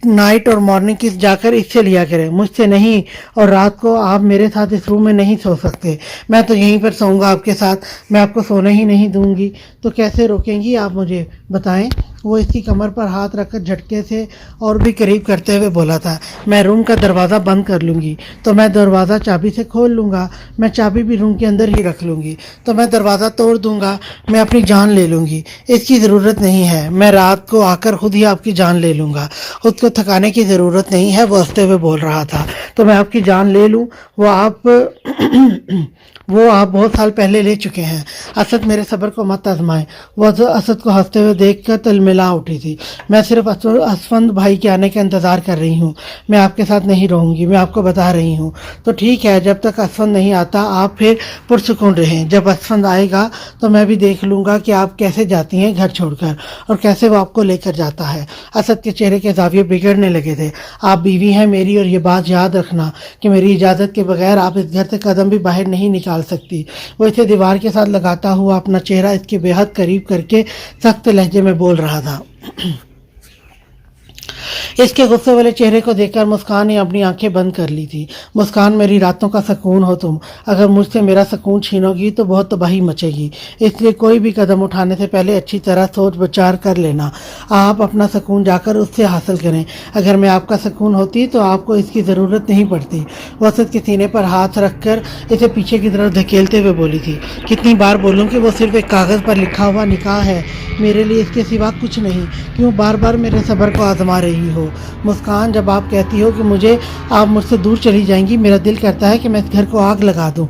نائٹ اور مارننگ کی جا کر اس سے لیا کریں، مجھ سے نہیں. اور رات کو آپ میرے ساتھ اس روم میں نہیں سو سکتے. میں تو یہیں پر سوؤں گا آپ کے ساتھ. میں آپ کو سونے ہی نہیں دوں گی. تو کیسے روکیں گی آپ مجھے بتائیں؟ وہ اس کی کمر پر ہاتھ رکھ کر جھٹکے سے اور بھی قریب کرتے ہوئے بولا تھا. میں روم کا دروازہ بند کر لوں گی تو میں دروازہ چابی سے کھول لوں گا. میں چابی بھی روم کے اندر ہی رکھ لوں گی تو میں دروازہ توڑ دوں گا. میں اپنی جان لے لوں گی. اس کی ضرورت نہیں ہے. میں رات کو آ کر خود ہی آپ کی جان لے لوں گا. خود کو تھکانے کی ضرورت نہیں ہے، وہ ہنستے ہوئے بول رہا تھا. تو میں آپ کی جان لے لوں؟ وہ آپ بہت سال پہلے لے چکے ہیں. اسد، میرے صبر کو مت آزمائیں. وہ اسد کو ہنستے ہوئے دیکھ کر تلملا اٹھی تھی. میں صرف اسفند بھائی کے آنے کا انتظار کر رہی ہوں. میں آپ کے ساتھ نہیں رہوں گی، میں آپ کو بتا رہی ہوں. تو ٹھیک ہے، جب تک اسفند نہیں آتا آپ پھر پرسکون رہیں. جب اسفند آئے گا تو میں بھی دیکھ لوں گا کہ آپ کیسے جاتی ہیں گھر چھوڑ کر اور کیسے وہ آپ کو لے کر جاتا ہے. اسد کے چہرے کے زاویے بگڑنے لگے تھے. آپ بیوی ہیں میری اور یہ بات یاد رکھنا کہ میری اجازت کے بغیر آپ اس گھر سے قدم بھی باہر نہیں نکال سکتی. وہ اسے دیوار کے ساتھ لگاتا ہوا اپنا چہرہ اس کے بے حد قریب کر کے سخت لہجے میں بول رہا تھا. اس کے غصے والے چہرے کو دیکھ کر مسکان نے اپنی آنکھیں بند کر لی تھی. مسکان، میری راتوں کا سکون ہو تم. اگر مجھ سے میرا سکون چھینو گی تو بہت تباہی مچے گی. اس لیے کوئی بھی قدم اٹھانے سے پہلے اچھی طرح سوچ بچار کر لینا. آپ اپنا سکون جا کر اس سے حاصل کریں. اگر میں آپ کا سکون ہوتی تو آپ کو اس کی ضرورت نہیں پڑتی. وہ اسد کے سینے پر ہاتھ رکھ کر اسے پیچھے کی طرف دھکیلتے ہوئے بولی تھی. کتنی بار بولوں کہ وہ صرف ایک کاغذ پر لکھا ہوا نکاح ہے، میرے لیے اس کے سوا کچھ نہیں. کیوں بار بار میرے صبر کو آزما رہی ہو؟ مسکان، جب آپ کہتی ہو کہ آپ مجھ سے دور چلی جائیں گی، میرا دل کرتا ہے کہ میں اس گھر کو آگ لگا دوں.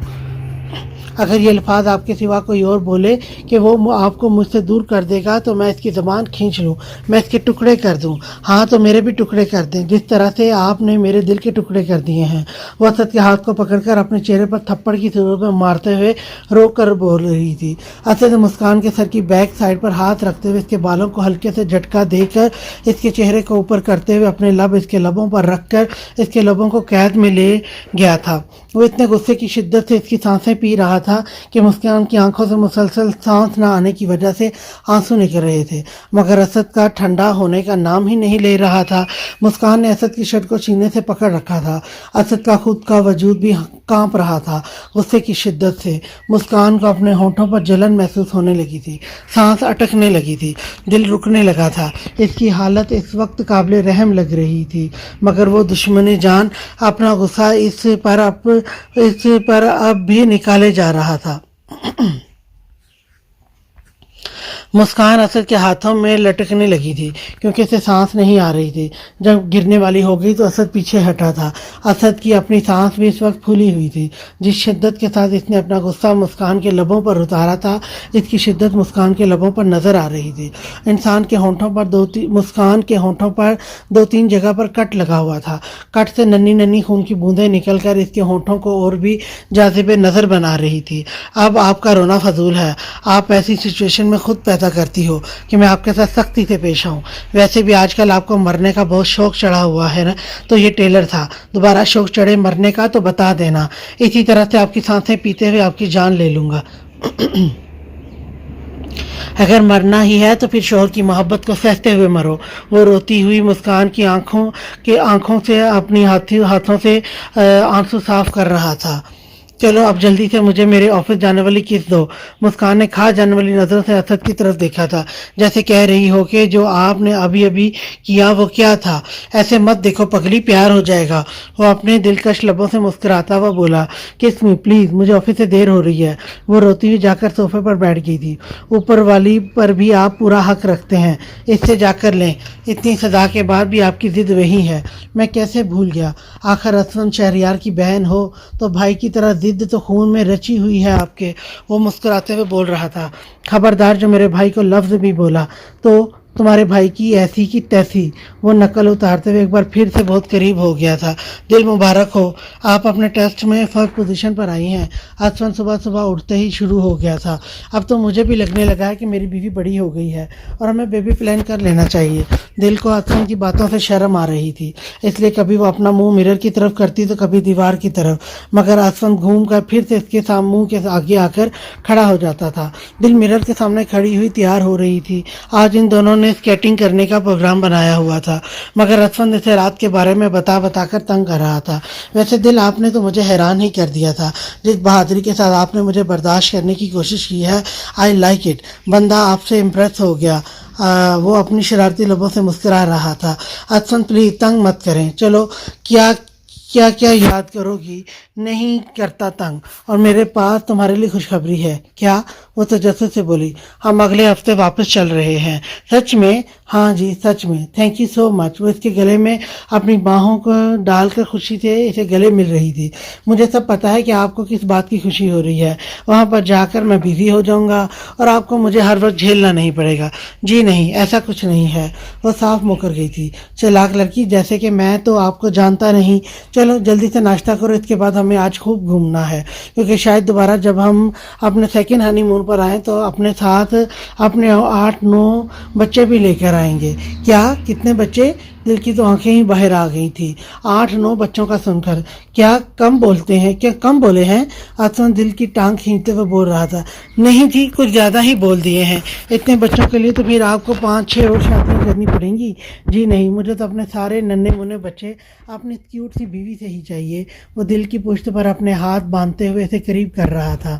اگر یہ الفاظ آپ کے سوا کوئی اور بولے کہ وہ آپ کو مجھ سے دور کر دے گا تو میں اس کی زبان کھینچ لوں، میں اس کے ٹکڑے کر دوں. ہاں تو میرے بھی ٹکڑے کر دیں، جس طرح سے آپ نے میرے دل کے ٹکڑے کر دیے ہیں. وہ اسد کے ہاتھ کو پکڑ کر اپنے چہرے پر تھپڑ کی صورت میں مارتے ہوئے رو کر بول رہی تھی. اسد نے مسکان کے سر کی بیک سائڈ پر ہاتھ رکھتے ہوئے اس کے بالوں کو ہلکے سے جھٹکا دے کر اس کے چہرے کو اوپر کرتے ہوئے اپنے لب اس کے لبوں پر رکھ کر اس کے لبوں کو قید میں لے گیا تھا. وہ اتنے غصے کی شدت سے اس کی سانسیں پی رہا تھا کہ مسکان کی آنکھوں سے مسلسل سانس نہ آنے کی وجہ سے آنسو نکل رہے تھے، مگر اسد کا ٹھنڈا ہونے کا نام ہی نہیں لے رہا تھا. مسکان نے اسد کی شرٹ کو سینے سے پکڑ رکھا تھا. اسد کا خود کا وجود بھی کانپ رہا تھا غصے کی شدت سے. مسکان کو اپنے ہونٹوں پر جلن محسوس ہونے لگی تھی، سانس اٹکنے لگی تھی، دل رکنے لگا تھا. اس کی حالت اس وقت قابل رحم لگ رہی تھی، مگر وہ دشمن جان اپنا غصہ اس پر اب بھی نکالے جا رہا تھا. مسکان اسد کے ہاتھوں میں لٹکنے لگی تھی کیونکہ اسے سانس نہیں آ رہی تھی. جب گرنے والی ہو گئی تو اسد پیچھے ہٹا تھا. اسد کی اپنی سانس بھی اس وقت پھولی ہوئی تھی. جس شدت کے ساتھ اس نے اپنا غصہ مسکان کے لبوں پر اتارا تھا، اس کی شدت مسکان کے لبوں پر نظر آ رہی تھی. مسکان کے ہونٹوں پر دو تین جگہ پر کٹ لگا ہوا تھا. کٹ سے ننھی ننھی خون کی بوندیں نکل کر اس کے ہونٹوں کو اور بھی جاذب نظر بنا رہی تھی. اب آپ کا رونا فضول ہے. آپ ایسی سچویشن میں خود پیدا کرتی ہو کہ میں آپ کے ساتھ سختی سے پیش آؤں. ویسے بھی آج کل آپ کو مرنے کا بہت شوق چڑھا ہوا ہے نا، تو یہ ٹیلر تھا. دوبارہ شوق چڑھے مرنے کا تو بتا دینا، اسی طرح سے آپ کی سانسیں پیتے ہوئے آپ کی جان لے لوں گا. اگر مرنا ہی ہے تو پھر شوہر کی محبت کو سہتے ہوئے مرو۔ وہ روتی ہوئی مسکان کی آنکھوں سے اپنی ہاتھوں سے آنسو صاف کر رہا تھا۔ چلو اب جلدی سے مجھے میرے آفس جانے والی کس دو۔ مسکان نے کھا جانے والی نظروں سے اسد کی طرف دیکھا تھا، جیسے کہہ رہی ہو کہ جو آپ نے ابھی کیا وہ کیا تھا، ایسے مت دیکھو پگلی، پیار ہو جائے گا۔ وہ اپنے دلکش لبوں سے مسکراتا ہوا بولا، کس می پلیز، مجھے آفس سے دیر ہو رہی ہے۔ وہ روتی ہوئی جا کر صوفے پر بیٹھ گئی تھی۔ اوپر والی پر بھی آپ پورا حق رکھتے ہیں، اس سے جا کر لیں۔ اتنی سزا کے بعد بھی آپ کی ضد وہی ہے، میں کیسے بھول گیا۔ آخر اسد شہریار کی بہن ہو تو بھائی کی طرح ضد تو خون میں رچی ہوئی ہے آپ کے۔ وہ مسکراتے ہوئے بول رہا تھا، خبردار جو میرے بھائی کو لفظ بھی بولا تو تمہارے بھائی کی ایسی کی تیسی۔ وہ نقل اتارتے ہوئے ایک بار پھر سے بہت قریب ہو گیا تھا۔ دل مبارک ہو، آپ اپنے ٹیسٹ میں فرسٹ پوزیشن پر آئی ہیں۔ اسد صبح اٹھتے ہی شروع ہو گیا تھا، اب تو مجھے بھی لگنے لگا ہے کہ میری بیوی بڑی ہو گئی ہے اور ہمیں بیبی پلان کر لینا چاہیے۔ دل کو اسد کی باتوں سے شرم آ رہی تھی، اس لیے کبھی وہ اپنا منہ مرر کی طرف کرتی تو کبھی دیوار کی طرف، مگر اسد گھوم کر پھر سے اس کے منہ کے آگے آ کر کھڑا ہو جاتا تھا۔ دل مرر کے سامنے کھڑی ہوئی تیار ہو رہی تھی۔ آج ان دونوں نے اسکیٹنگ کرنے کا پروگرام بنایا ہوا تھا، مگر اسد اسے رات کے بارے میں بتا کر تنگ کر رہا تھا۔ ویسے دل، آپ نے تو مجھے حیران ہی کر دیا تھا، جس بہادری کے ساتھ آپ نے مجھے برداشت کرنے کی کوشش کی ہے، آئی لائک اٹ۔ بندہ آپ سے امپریس ہو گیا۔ وہ اپنی شرارتی لبوں سے مسکرا رہا تھا۔ اسد پلیز تنگ مت کریں، چلو کیا یاد کرو گی؟ نہیں کرتا تنگ، اور میرے پاس تمہارے لیے خوشخبری ہے۔ کیا؟ وہ تجسس سے بولی، ہم اگلے ہفتے واپس چل رہے ہیں۔ سچ میں؟ ہاں جی سچ میں، تھینک یو سو مچ۔ وہ اس کے گلے میں اپنی باہوں کو ڈال کر خوشی سے اسے گلے مل رہی تھی۔ مجھے سب پتا ہے کہ آپ کو کس بات کی خوشی ہو رہی ہے، وہاں پر جا کر میں بزی ہو جاؤں گا اور آپ کو مجھے ہر وقت جھیلنا نہیں پڑے گا۔ جی نہیں، ایسا کچھ نہیں ہے۔ وہ صاف مکر گئی تھی، چلاک لڑکی، جیسے کہ میں تو آپ کو جانتا نہیں۔ چلو جلدی سے ناشتہ کرو، اس کے بعد ہمیں آج خوب گھومنا ہے، کیونکہ شاید دوبارہ جب ہم اپنے سیکنڈ ہنی مون پر آئیں تو اپنے ساتھ اپنے 8-9 بچے بھی لے کر آئیں گے۔ کیا؟ کتنے بچے؟ دل کی تو آنکھیں ہی باہر آ گئی تھی 8-9 بچوں کا سن کر۔ کیا کم بولے ہیں؟ اسد دل کی ٹانگ کھینچتے ہوئے بول رہا تھا، نہیں جی کچھ زیادہ ہی بول دیے ہیں، اتنے بچوں کے لیے تو پھر آپ کو 5-6 اور شادیاں کرنی پڑیں گی۔ جی نہیں، مجھے تو اپنے سارے ننھے منے بچے اپنی کیوٹ سی بیوی سے ہی چاہیے۔ وہ دل کی پشت پر اپنے ہاتھ باندھتے ہوئے اسے قریب کر رہا تھا۔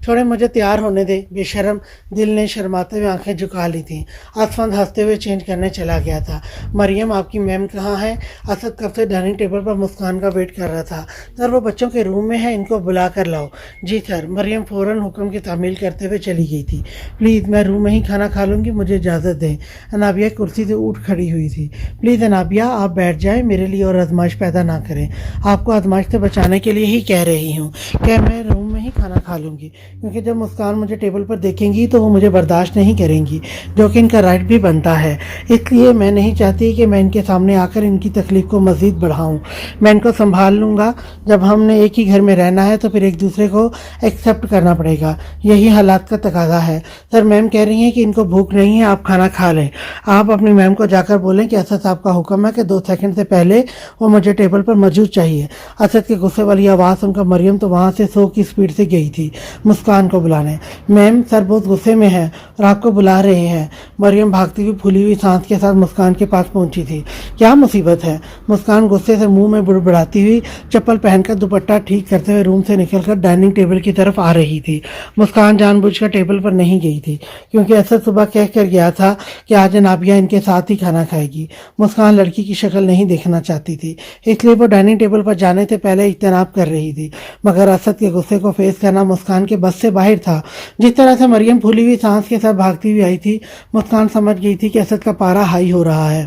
چھوڑے، مجھے تیار ہونے دے بے شرم۔ دل نے شرماتے ہوئے آنکھیں جھکا لی تھیں۔ اسد ہنستے ہوئے چینج کرنے چلا گیا تھا۔ مریم، آپ کی میم کہاں ہے؟ اسد کب سے ڈائننگ ٹیبل پر مسکان کا ویٹ کر رہا تھا۔ سر وہ بچوں کے روم میں ہے، ان کو بلا کر لاؤ۔ جی سر۔ مریم فوراً حکم کی تعمیل کرتے ہوئے چلی گئی تھی۔ پلیز میں روم میں ہی کھانا کھا لوں گی، مجھے اجازت دیں۔ انابیہ کرسی سے اٹھ کھڑی ہوئی تھی۔ پلیز انابیہ آپ بیٹھ جائیں، میرے لیے اور آزمائش پیدا نہ کریں۔ آپ کو آزمائش سے بچانے کے لیے ہی کہہ رہی ہوں کہ میں روم میں ہی کھانا کھا لوں گی، کیونکہ جب مسکان مجھے ٹیبل پر دیکھیں گی تو وہ مجھے برداشت نہیں کریں گی، جو کہ ان کا رائٹ بھی بنتا ہے۔ اس لیے میں نہیں چاہتی کہ میں ان کے سامنے آ کر ان کی تکلیف کو مزید بڑھاؤں۔ میں ان کو سنبھال لوں گا۔ جب ہم نے ایک ہی گھر میں رہنا ہے تو پھر ایک دوسرے کو ایکسیپٹ کرنا پڑے گا، یہی حالات کا تقاضا ہے۔ سر میم کہہ رہی ہیں کہ ان کو بھوک نہیں ہے، آپ کھانا کھا لیں۔ آپ اپنی میم کو جا کر بولیں کہ اسد صاحب کا حکم ہے کہ 2 سیکنڈ سے پہلے وہ مجھے ٹیبل پر موجود چاہیے۔ اسد کے غصے والی آواز سن کر مریم تو وہاں سے 100 کی سپیڈ سے گئی تھی مسکان کو بلانے۔ میم سر بہت غصے میں ہے اور آپ کو بلا رہے ہیں۔ مریم بھاگتی ہوئی پھولی ہوئی سانس کے ساتھ مسکان کے پاس پہنچی تھی۔ کیا مصیبت ہے؟ مسکان غصے سے منہ میں بڑبڑاتی ہوئی چپل پہن کر دوپٹہ ٹھیک کرتے ہوئے روم سے نکل کر ڈائننگ ٹیبل کی طرف آ رہی تھی۔ مسکان جان بوجھ کر ٹیبل پر نہیں گئی تھی، کیونکہ اسد صبح کہہ کر گیا تھا کہ آج انابیہ ان کے ساتھ ہی کھانا کھائے گی۔ مسکان لڑکی کی شکل نہیں دیکھنا چاہتی تھی، اس لیے وہ ڈائننگ ٹیبل پر جانے سے پہلے اجتناب کر رہی تھی، مگر اسد کے غصے کو فیس کرنا مسکان کے بس سے باہر تھا۔ جس طرح سے مریم پھولی ہوئی سانس کے ساتھ بھاگتی ہوئی آئی تھی، مسکان سمجھ گئی تھی کہ اسد کا پارا ہائی ہو رہا ہے۔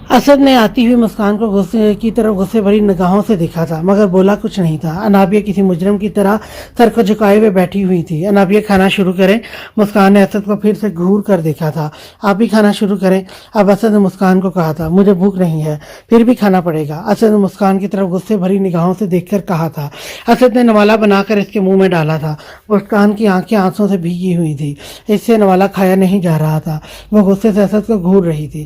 اسد نے آتی ہوئی مسکان کو غصے بھری نگاہوں سے دیکھا تھا، مگر بولا کچھ نہیں تھا۔ انابیہ کسی مجرم کی طرح سر کو جھکائے ہوئے بیٹھی ہوئی تھی۔ انابیہ کھانا شروع کریں۔ مسکان نے اسد کو پھر سے گھور کر دیکھا تھا۔ آپ بھی کھانا شروع کریں۔ اب اسد نے مسکان کو کہا تھا، مجھے بھوک نہیں ہے، پھر بھی کھانا پڑے گا۔ اسد نے مسکان کی طرف غصے بھری نگاہوں سے دیکھ کر کہا تھا۔ اسد نے نوالا بنا کر اس کے منہ میں ڈالا تھا۔ مسکان کی آنکھیں آنسوں سے بھیگی ہوئی تھی، اس سے نوالا کھایا نہیں جا رہا تھا۔ وہ غصے سے اسد کو گھور رہی تھی،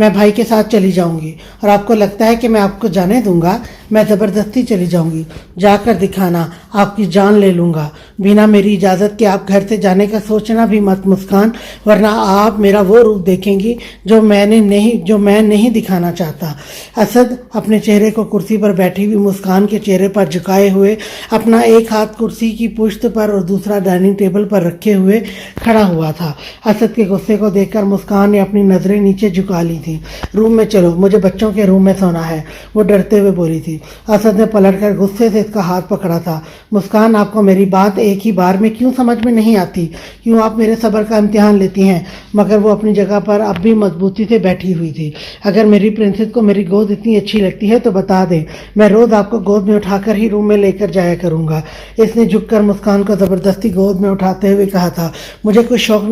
میں بھائی کے ساتھ چلی جاؤں گی اور آپ کو لگتا ہے کہ میں آپ کو جانے دوں گا؟ میں زبردستی چلی جاؤں گی، جا کر دکھانا، آپ کی جان لے لوں گا بنا میری اجازت کے۔ آپ گھر سے جانے کا سوچنا بھی مت مسکان، ورنہ آپ میرا وہ روپ دیکھیں گی جو میں نہیں دکھانا چاہتا۔ اسد اپنے چہرے کو کرسی پر بیٹھی ہوئی مسکان کے چہرے پر جھکائے ہوئے، اپنا ایک ہاتھ کرسی کی پشت پر اور دوسرا ڈائننگ ٹیبل پر رکھے ہوئے کھڑا ہوا تھا۔ اسد کے غصے کو دیکھ کر مسکان نے اپنی نظریں نیچے جھکا لی تھی۔ روم میں چلو، مجھے بچوں کے روم میں سونا ہے، وہ ڈرتے ہوئے بولی تھی۔ اسد نے پلٹ کر غصے سے اس کا ہاتھ پکڑا تھا۔ مسکان، آپ کو میری بات ایک ہی بار میں کیوں سمجھ میں نہیں آتی؟ کیوں آپ میرے صبر کا امتحان لیتی ہیں؟ مگر وہ اپنی جگہ پر اب بھی مضبوطی سے بیٹھی ہوئی تھی۔ اگر میری پرنسس کو میری گود اتنی اچھی لگتی ہے تو بتا دیں، میں روز آپ کو گود میں اٹھا کر ہی روم میں لے کر جایا کروں گا۔ اس نے جھک کر مسکان کو زبردستی گود میں اٹھاتے ہوئے کہا تھا۔ مجھے کوئی شوق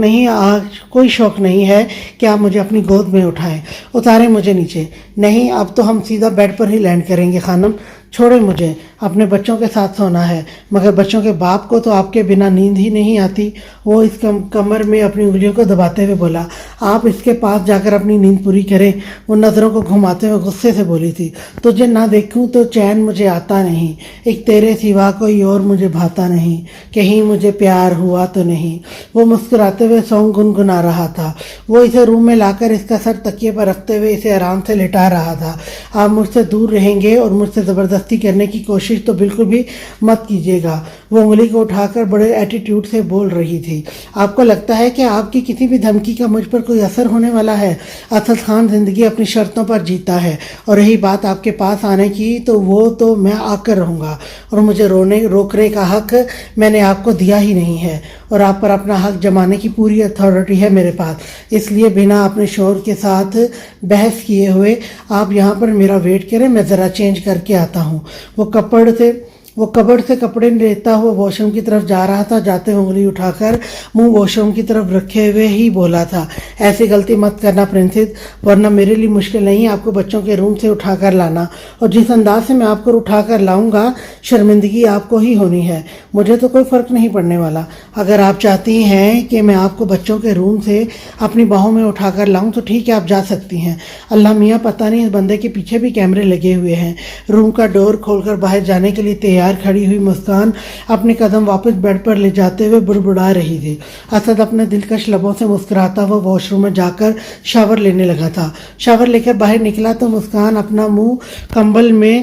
نہیں ہے کہ آپ مجھے اپنی گود میں اٹھائیں۔ اتاریں مجھے نیچے۔ نہیں، اب تو ہم سیدھا بیڈ پر ہی لینڈ کریں گے خانم۔ چھوڑیں مجھے، اپنے بچوں کے ساتھ سونا ہے۔ مگر بچوں کے باپ کو تو آپ کے بنا نیند ہی نہیں آتی۔ وہ اس کمر میں اپنی انگلیوں کو دباتے ہوئے بولا۔ آپ اس کے پاس جا کر اپنی نیند پوری کریں، وہ نظروں کو گھماتے ہوئے غصے سے بولی تھی۔ تجھے نہ دیکھوں تو چین مجھے آتا نہیں، ایک تیرے سوا کوئی اور مجھے بھاتا نہیں، کہیں مجھے پیار ہوا تو نہیں۔ وہ مسکراتے ہوئے سونگ گنگنا رہا تھا۔ وہ اسے روم میں لا کر اس کا سر تکیے پر رکھتے ہوئے اسے آرام سے لٹا رہا تھا۔ آپ مجھ سے دور رہیں گے اور مجھ سے زبردستی کرنے کی کوشش تو بالکل بھی مت کیجیے گا، وہ انگلی کو اٹھا کر بڑے ایٹیٹیوڈ سے بول رہی تھی۔ آپ کو لگتا ہے کہ آپ کی کسی بھی دھمکی کا مجھ پر کوئی اثر ہونے والا ہے؟ اسد خان زندگی اپنی شرطوں پر جیتا ہے، اور رہی بات آپ کے پاس آنے کی تو وہ تو میں آ کر رہوں گا، اور مجھے روکنے کا حق میں نے آپ کو دیا ہی نہیں ہے، اور آپ پر اپنا حق جمانے کی پوری اتھارٹی ہے میرے پاس۔ اس لیے بنا اپنے شوہر کے ساتھ بحث کیے ہوئے آپ یہاں پر میرا ویٹ کریں، میں ذرا چینج کر کے آتا ہوں۔ وہ کبڑ سے کپڑے لیتا ہوا واش روم کی طرف جا رہا تھا۔ جاتے ہوئے انگلی اٹھا کر منہ واش روم کی طرف رکھے ہوئے ہی بولا تھا، ایسی غلطی مت کرنا پرنسس، ورنہ میرے لیے مشکل نہیں آپ کو بچوں کے روم سے اٹھا کر لانا، اور جس انداز سے میں آپ کو اٹھا کر لاؤں گا شرمندگی آپ کو ہی ہونی ہے، مجھے تو کوئی فرق نہیں پڑنے والا۔ اگر آپ چاہتی ہیں کہ میں آپ کو بچوں کے روم سے اپنی باہوں میں اٹھا کر لاؤں تو ٹھیک ہے، آپ جا سکتی ہیں۔ اللہ میاں، پتہ نہیں اس بندے کے پیچھے بھی کیمرے لگے ہوئے ہیں۔ روم کا ڈور کھول کر باہر جانے کے لیے تیار کھڑی ہوئی مسکان اپنے قدم واپس بیڈ پر لے جاتے ہوئے بڑبڑا رہی تھی۔ اسد اپنے دلکش لبوں سے مسکراتا ہوا واش روم میں جا کر شاور لینے لگا تھا۔ شاور لے کر باہر نکلا تو مسکان اپنا منہ کمبل میں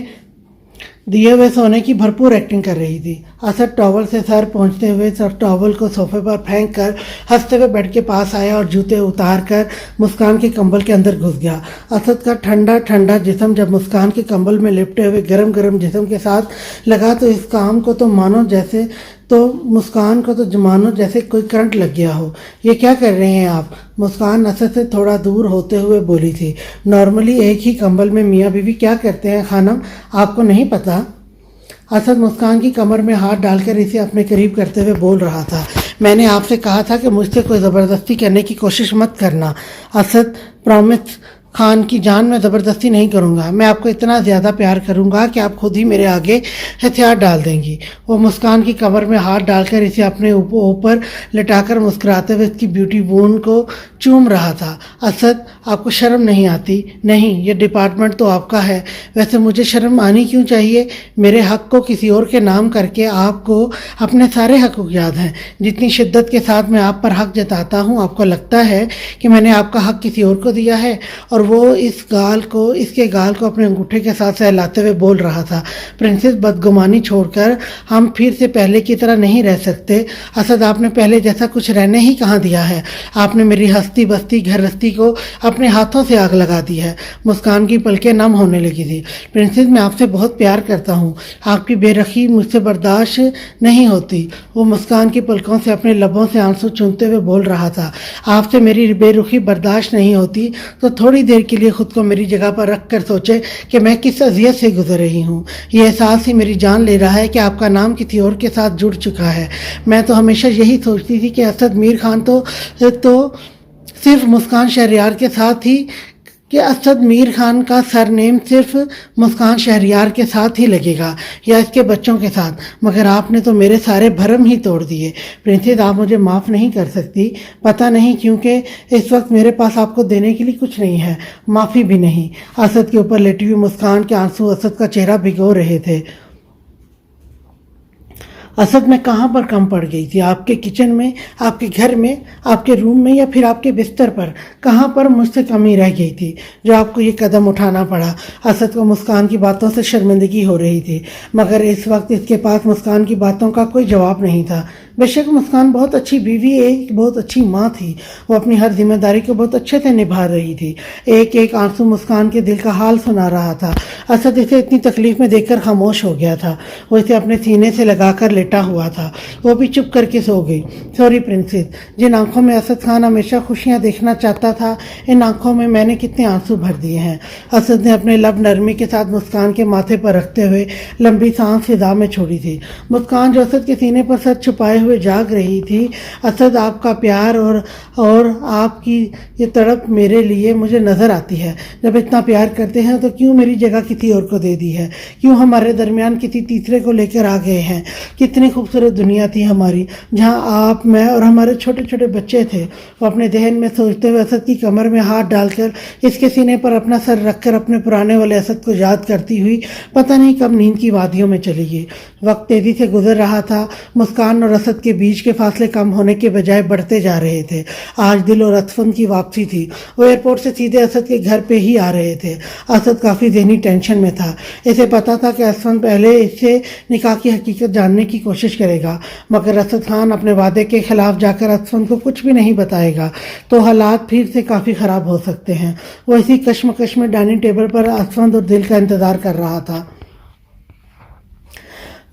دیے ہوئے سونے کی بھرپور ایکٹنگ کر رہی تھی۔ اسد ٹاول سے سر پہنچتے ہوئے ٹاول کو صوفے پر پھینک کر ہنستے ہوئے بیڈ کے پاس آیا اور جوتے اتار کر مسکان کے کمبل کے اندر گھس گیا۔ اسد کا ٹھنڈا ٹھنڈا جسم جب مسکان کے کمبل میں لپٹے ہوئے گرم گرم جسم کے ساتھ لگا تو اس کام کو تو مسکان کو تو مانو جیسے کوئی کرنٹ لگ گیا ہو۔ یہ کیا کر رہے ہیں آپ؟ مسکان اسد سے تھوڑا دور ہوتے ہوئے بولی تھی۔ نارملی ایک ہی کمبل میں میاں بیوی کیا کرتے ہیں خانم، آپ کو نہیں پتا؟ اسد مسکان کی کمر میں ہاتھ ڈال کر اسے اپنے قریب کرتے ہوئے بول رہا تھا۔ میں نے آپ سے کہا تھا کہ مجھ سے کوئی زبردستی کرنے کی کوشش مت کرنا اسد، پرومس خان کی جان، میں زبردستی نہیں کروں گا۔ میں آپ کو اتنا زیادہ پیار کروں گا کہ آپ خود ہی میرے آگے ہتھیار ڈال دیں گی۔ وہ مسکان کی کمر میں ہاتھ ڈال کر اسے اپنے اوپر لٹا کر مسکراتے ہوئے اس کی بیوٹی بون کو چوم رہا تھا۔ اسد، آپ کو شرم نہیں آتی؟ نہیں، یہ ڈپارٹمنٹ تو آپ کا ہے۔ ویسے مجھے شرم آنی کیوں چاہیے؟ میرے حق کو کسی اور کے نام کر کے آپ کو اپنے سارے حقوق یاد ہیں۔ جتنی شدت کے ساتھ میں آپ پر حق جتاتا ہوں، آپ کو لگتا ہے کہ میں نے آپ کا حق کسی اور کو دیا ہے؟ اور وہ اس کے گال کو اپنے انگوٹھے کے ساتھ سہلاتے ہوئے بول رہا تھا۔ پرنسس، بدگمانی چھوڑ کر ہم پھر سے پہلے کی طرح نہیں رہ سکتے۔ اسد، آپ نے پہلے جیسا کچھ رہنے ہی کہاں دیا ہے؟ آپ نے میری ہستی بستی گھر رستی کو اپنے ہاتھوں سے آگ لگا دی ہے۔ مسکان کی پلکیں نم ہونے لگی تھی۔ پرنسس، میں آپ سے بہت پیار کرتا ہوں، آپ کی بے رخی مجھ سے برداشت نہیں ہوتی۔ وہ مسکان کی پلکوں سے اپنے لبوں سے آنسو چومتے ہوئے بول رہا تھا۔ آپ سے میری بے رخی برداشت نہیں ہوتی تو تھوڑی دیر کے لیے خود کو میری جگہ پر رکھ کر سوچے کہ میں کس اذیت سے گزر رہی ہوں۔ یہ احساس ہی میری جان لے رہا ہے کہ آپ کا نام کسی اور کے ساتھ جڑ چکا ہے۔ میں تو ہمیشہ یہی سوچتی تھی کہ اسد میر خان تو صرف مسکان شہریار کے ساتھ ہی کہ اسد میر خان کا سر نیم صرف مسکان شہریار کے ساتھ ہی لگے گا یا اس کے بچوں کے ساتھ، مگر آپ نے تو میرے سارے بھرم ہی توڑ دیے۔ پرنسس آپ مجھے معاف نہیں کر سکتی، پتہ نہیں کیونکہ اس وقت میرے پاس آپ کو دینے کے لیے کچھ نہیں ہے، معافی بھی نہیں۔ اسد کے اوپر لیٹی ہوئی مسکان کے آنسو اسد کا چہرہ بھگو رہے تھے۔ اسد میں کہاں پر کم پڑ گئی تھی؟ آپ کے کچن میں، آپ کے گھر میں، آپ کے روم میں، یا پھر آپ کے بستر پر؟ کہاں پر مجھ سے کمی رہ گئی تھی جو آپ کو یہ قدم اٹھانا پڑا؟ اسد کو مسکان کی باتوں سے شرمندگی ہو رہی تھی، مگر اس وقت اس کے پاس مسکان کی باتوں کا کوئی جواب نہیں تھا۔ بے شک مسکان بہت اچھی بیوی، ایک بہت اچھی ماں تھی، وہ اپنی ہر ذمہ داری کو بہت اچھے سے نبھا رہی تھی۔ ایک ایک آنسو مسکان کے دل کا حال سنا رہا تھا۔ اسد اسے اتنی تکلیف میں دیکھ کر خاموش ہو گیا تھا، وہ اسے اپنے سینے سے لگا کر لیٹا ہوا تھا۔ وہ بھی چپ کر کے سو گئی۔ سوری پرنسس، جن آنکھوں میں اسد خان ہمیشہ خوشیاں دیکھنا چاہتا تھا، ان آنکھوں میں میں نے کتنے آنسو بھر دیے ہیں۔ اسد نے اپنے لب نرمی کے ساتھ مسکان کے ماتھے پر رکھتے ہوئے لمبی سانس فضا میں چھوڑی تھی۔ مسکان جو اسد کے سینے پر سر چھپائے ہوئے جاگ رہی تھی، اسد آپ کا پیار اور آپ کی یہ تڑپ میرے لیے مجھے نظر آتی ہے۔ جب اتنا پیار کرتے ہیں تو کیوں میری جگہ کسی اور کو دے دی ہے؟ کیوں ہمارے درمیان کسی تیسرے کو لے کر آ گئے ہیں؟ کتنی خوبصورت دنیا تھی ہماری، جہاں آپ، میں اور ہمارے چھوٹے چھوٹے بچے تھے۔ وہ اپنے ذہن میں سوچتے ہوئے اسد کی کمر میں ہاتھ ڈال کر اس کے سینے پر اپنا سر رکھ کر اپنے پرانے والے اسد کو یاد کرتی ہوئی پتہ نہیں کب نیند کی وادیوں میں چلی گئی۔ وقت تیزی سے گزر رہا تھا۔ مسکان اور اسد کے بیچ کے فاصلے کم ہونے کے بجائے بڑھتے جا رہے تھے۔ آج دل اور اسفند کی واپسی تھی۔ وہ ایئرپورٹ سے سیدھے اسد کے گھر پہ ہی آ رہے تھے۔ اسد کافی ذہنی ٹینشن میں تھا۔ اسے پتا تھا کہ اسفند پہلے اس سے نکاح کی حقیقت جاننے کی کوشش کرے گا، مگر اسد خان اپنے وعدے کے خلاف جا کر اسفند کو کچھ بھی نہیں بتائے گا تو حالات پھر سے کافی خراب ہو سکتے ہیں۔ وہ اسی کشمکش میں ڈائننگ ٹیبل پر اسفند اور دل کا انتظار کر رہا تھا۔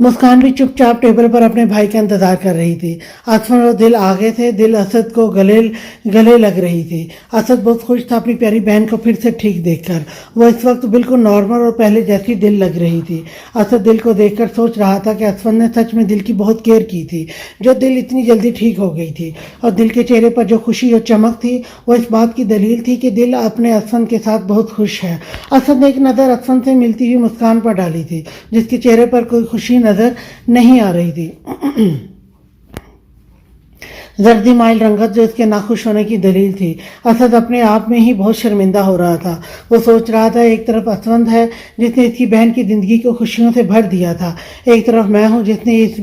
مسکان بھی چپ چاپ ٹیبل پر اپنے بھائی کا انتظار کر رہی تھی۔ اسفند اور دل آگے تھے، دل اسد کو گلے لگ رہی تھی۔ اسد بہت خوش تھا اپنی پیاری بہن کو پھر سے ٹھیک دیکھ کر۔ وہ اس وقت بالکل نارمل اور پہلے جیسی دل لگ رہی تھی۔ اسد دل کو دیکھ کر سوچ رہا تھا کہ اسفند نے سچ میں دل کی بہت کیئر کی تھی، جو دل اتنی جلدی ٹھیک ہو گئی تھی، اور دل کے چہرے پر جو خوشی اور چمک تھی وہ اس بات کی دلیل تھی کہ دل اپنے اسفند کے ساتھ بہت خوش ہے۔ اسد نے ایک نظر اسفند سے ملتی ہوئی مسکان پر ڈالی تھی، جس کے چہرے پر کوئی خوشی نظر نہیں آ رہی تھی۔ زردی مائل رنگت جو اس کے ناخوش ہونے کی دلیل تھی۔ اسد اپنے آپ میں ہی بہت شرمندہ ہو رہا تھا۔ وہ سوچ رہا تھا ایک طرف اسفند ہے جس نے اس کی بہن کی زندگی کو خوشیوں سے بھر دیا تھا، ایک طرف میں ہوں جس نے اس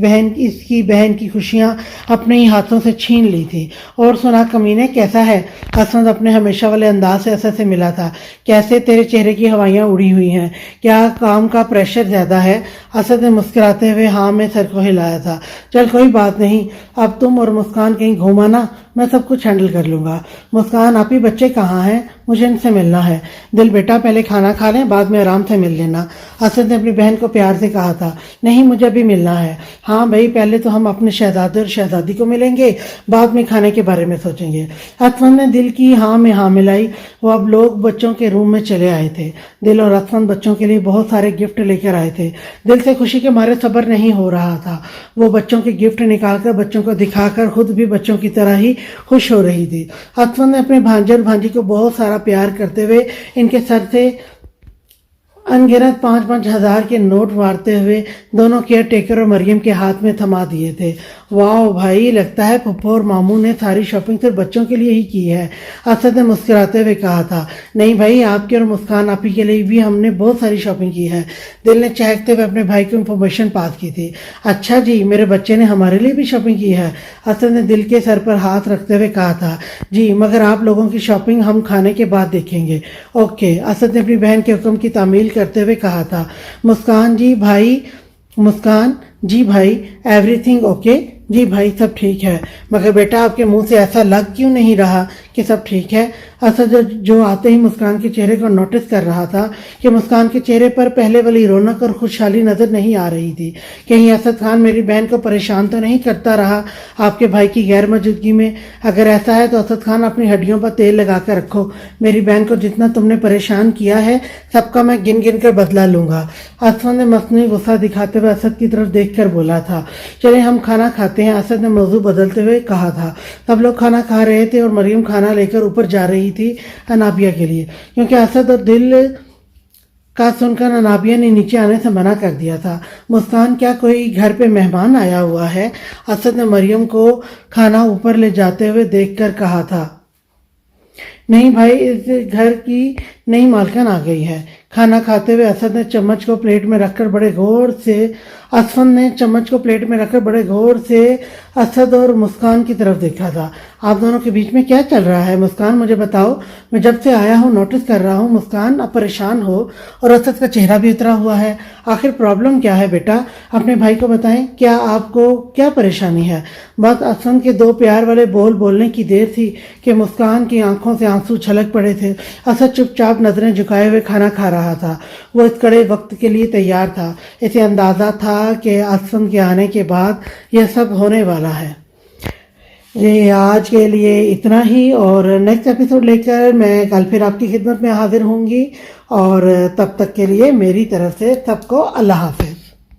کی بہن کی خوشیاں اپنے ہی ہاتھوں سے چھین لی تھی۔ اور سنا کمینے، کیسا ہے؟ اسفند اپنے ہمیشہ والے انداز سے اسد سے ملا تھا۔ کیسے تیرے چہرے کی ہوائیاں اڑی ہوئی ہیں؟ کیا کام کا پریشر زیادہ ہے؟ اسد نے مسکراتے ہوئے ہاں میں سر کو ہلایا تھا۔ چل کوئی بات نہیں، اب تم اور مسکان کہیں گھومانا، میں سب کچھ ہینڈل کر لوں گا۔ مسکان، آپ ہی بچے کہاں ہیں؟ مجھے ان سے ملنا ہے۔ دل بیٹا پہلے کھانا کھا لیں، بعد میں آرام سے مل لینا، اسد نے اپنی بہن کو پیار سے کہا تھا۔ نہیں، مجھے ابھی ملنا ہے۔ ہاں بھائی، پہلے تو ہم اپنے شہزادے اور شہزادی کو ملیں گے، بعد میں کھانے کے بارے میں سوچیں گے۔ اسفند نے دل کی ہاں میں ہاں ملائی۔ وہ اب لوگ بچوں کے روم میں چلے آئے تھے۔ دل اور اسفند بچوں کے لیے بہت سارے گفٹ لے کر آئے تھے۔ دل سے خوشی کے مارے صبر نہیں ہو رہا تھا۔ وہ بچوں کے گفٹ نکال کر بچوں کو دکھا کر خود بھی بچوں کی طرح ہی خوش ہو رہی تھی۔ اسفند نے اپنے بھانجے اور بھانجی کو بہت سارا پیار کرتے ہوئے ان کے سر سے انگنت 5-5 ہزار کے نوٹ مارتے ہوئے دونوں کیئر ٹیکر اور مریم کے ہاتھ میں تھما دیے تھے۔ واؤ بھائی، لگتا ہے پھپھو اور ماموں نے ساری شاپنگ صرف بچوں کے لیے ہی کی ہے، اسد نے مسکراتے ہوئے کہا تھا۔ نہیں بھائی، آپ کے اور مسکان آپی کے لیے بھی ہم نے بہت ساری شاپنگ کی ہے، دل نے چہکتے ہوئے اپنے بھائی کو انفارمیشن پاس کی تھی۔ اچھا جی، میرے بچے نے ہمارے لیے بھی شاپنگ کی ہے، اسد نے دل کے سر پر ہاتھ رکھتے ہوئے کہا تھا۔ جی، مگر آپ لوگوں کی شاپنگ ہم کھانے کے بعد دیکھیں گے۔ اوکے، اسد نے اپنی بہن کے حکم کی تعمیل کرتے ہوئے کہا تھا۔ مسکان جی بھائی، ایوری تھنگ اوکے؟ جی بھائی، سب ٹھیک ہے، مگر بیٹا آپ کے منہ سے ایسا لگ کیوں نہیں رہا کہ سب ٹھیک ہے؟ اسد جو آتے ہی مسکان کے چہرے کو نوٹس کر رہا تھا کہ مسکان کے چہرے پر پہلے والی رونق اور خوشحالی نظر نہیں آ رہی تھی۔ کہیں اسد خان میری بہن کو پریشان تو نہیں کرتا رہا آپ کے بھائی کی غیر موجودگی میں؟ اگر ایسا ہے تو اسد خان اپنی ہڈیوں پر تیل لگا کر رکھو، میری بہن کو جتنا تم نے پریشان کیا ہے سب کا میں گن گن کر بدلہ لوں گا۔ اسد نے مصنوعی غصہ دکھاتے ہوئے اسد کی طرف دیکھ کر بولا تھا۔ چلے ہم کھانا کھاتے آتے ہیں، اسد نے موضوع بدلتے ہوئے کہا تھا۔ سب لوگ کھانا کھا رہے تھے اور مریم کھانا لے کر اوپر جا رہی تھی انابیہ کے لیے، کیونکہ اسد اور دل کا سن کر انابیہ نے نیچے آنے سے منع کر دیا تھا۔ مسکان، کیا کوئی گھر پہ مہمان آیا ہوا ہے؟ اسد نے مریم کو کھانا اوپر لے جاتے ہوئے دیکھ کر کہا تھا۔ نہیں بھائی، اس گھر کی نئی مالکن آ گئی ہے۔ کھانا کھاتے ہوئے اسد نے چمچ کو پلیٹ میں رکھ کر بڑے غور سے اسد اور مسکان کی طرف دیکھا تھا۔ آپ دونوں کے بیچ میں کیا چل رہا ہے مسکان؟ مجھے بتاؤ، میں جب سے آیا ہوں نوٹس کر رہا ہوں مسکان اب پریشان ہو اور اسد کا چہرہ بھی اترا ہوا ہے۔ آخر پرابلم کیا ہے بیٹا؟ اپنے بھائی کو بتائیں، کیا آپ کو کیا پریشانی ہے؟ بس اسد کے دو پیار والے بولنے کی دیر تھی کہ مسکان کی آنکھوں سے آنسو چھلک پڑے تھے۔ اسد چپ چاپ نظریں جھکائے ہوئے کھانا کھا رہا تھا۔ وہ اس کڑے وقت کے لیے تیار تھا۔ اسے اندازہ تھا کہ اسد کے آنے کے بعد یہ سب ہونے والا ہے۔ یہ آج کے لیے اتنا ہی، اور نیکسٹ ایپیسوڈ لے کر میں کل پھر آپ کی خدمت میں حاضر ہوں گی، اور تب تک کے لیے میری طرف سے سب کو اللہ حافظ۔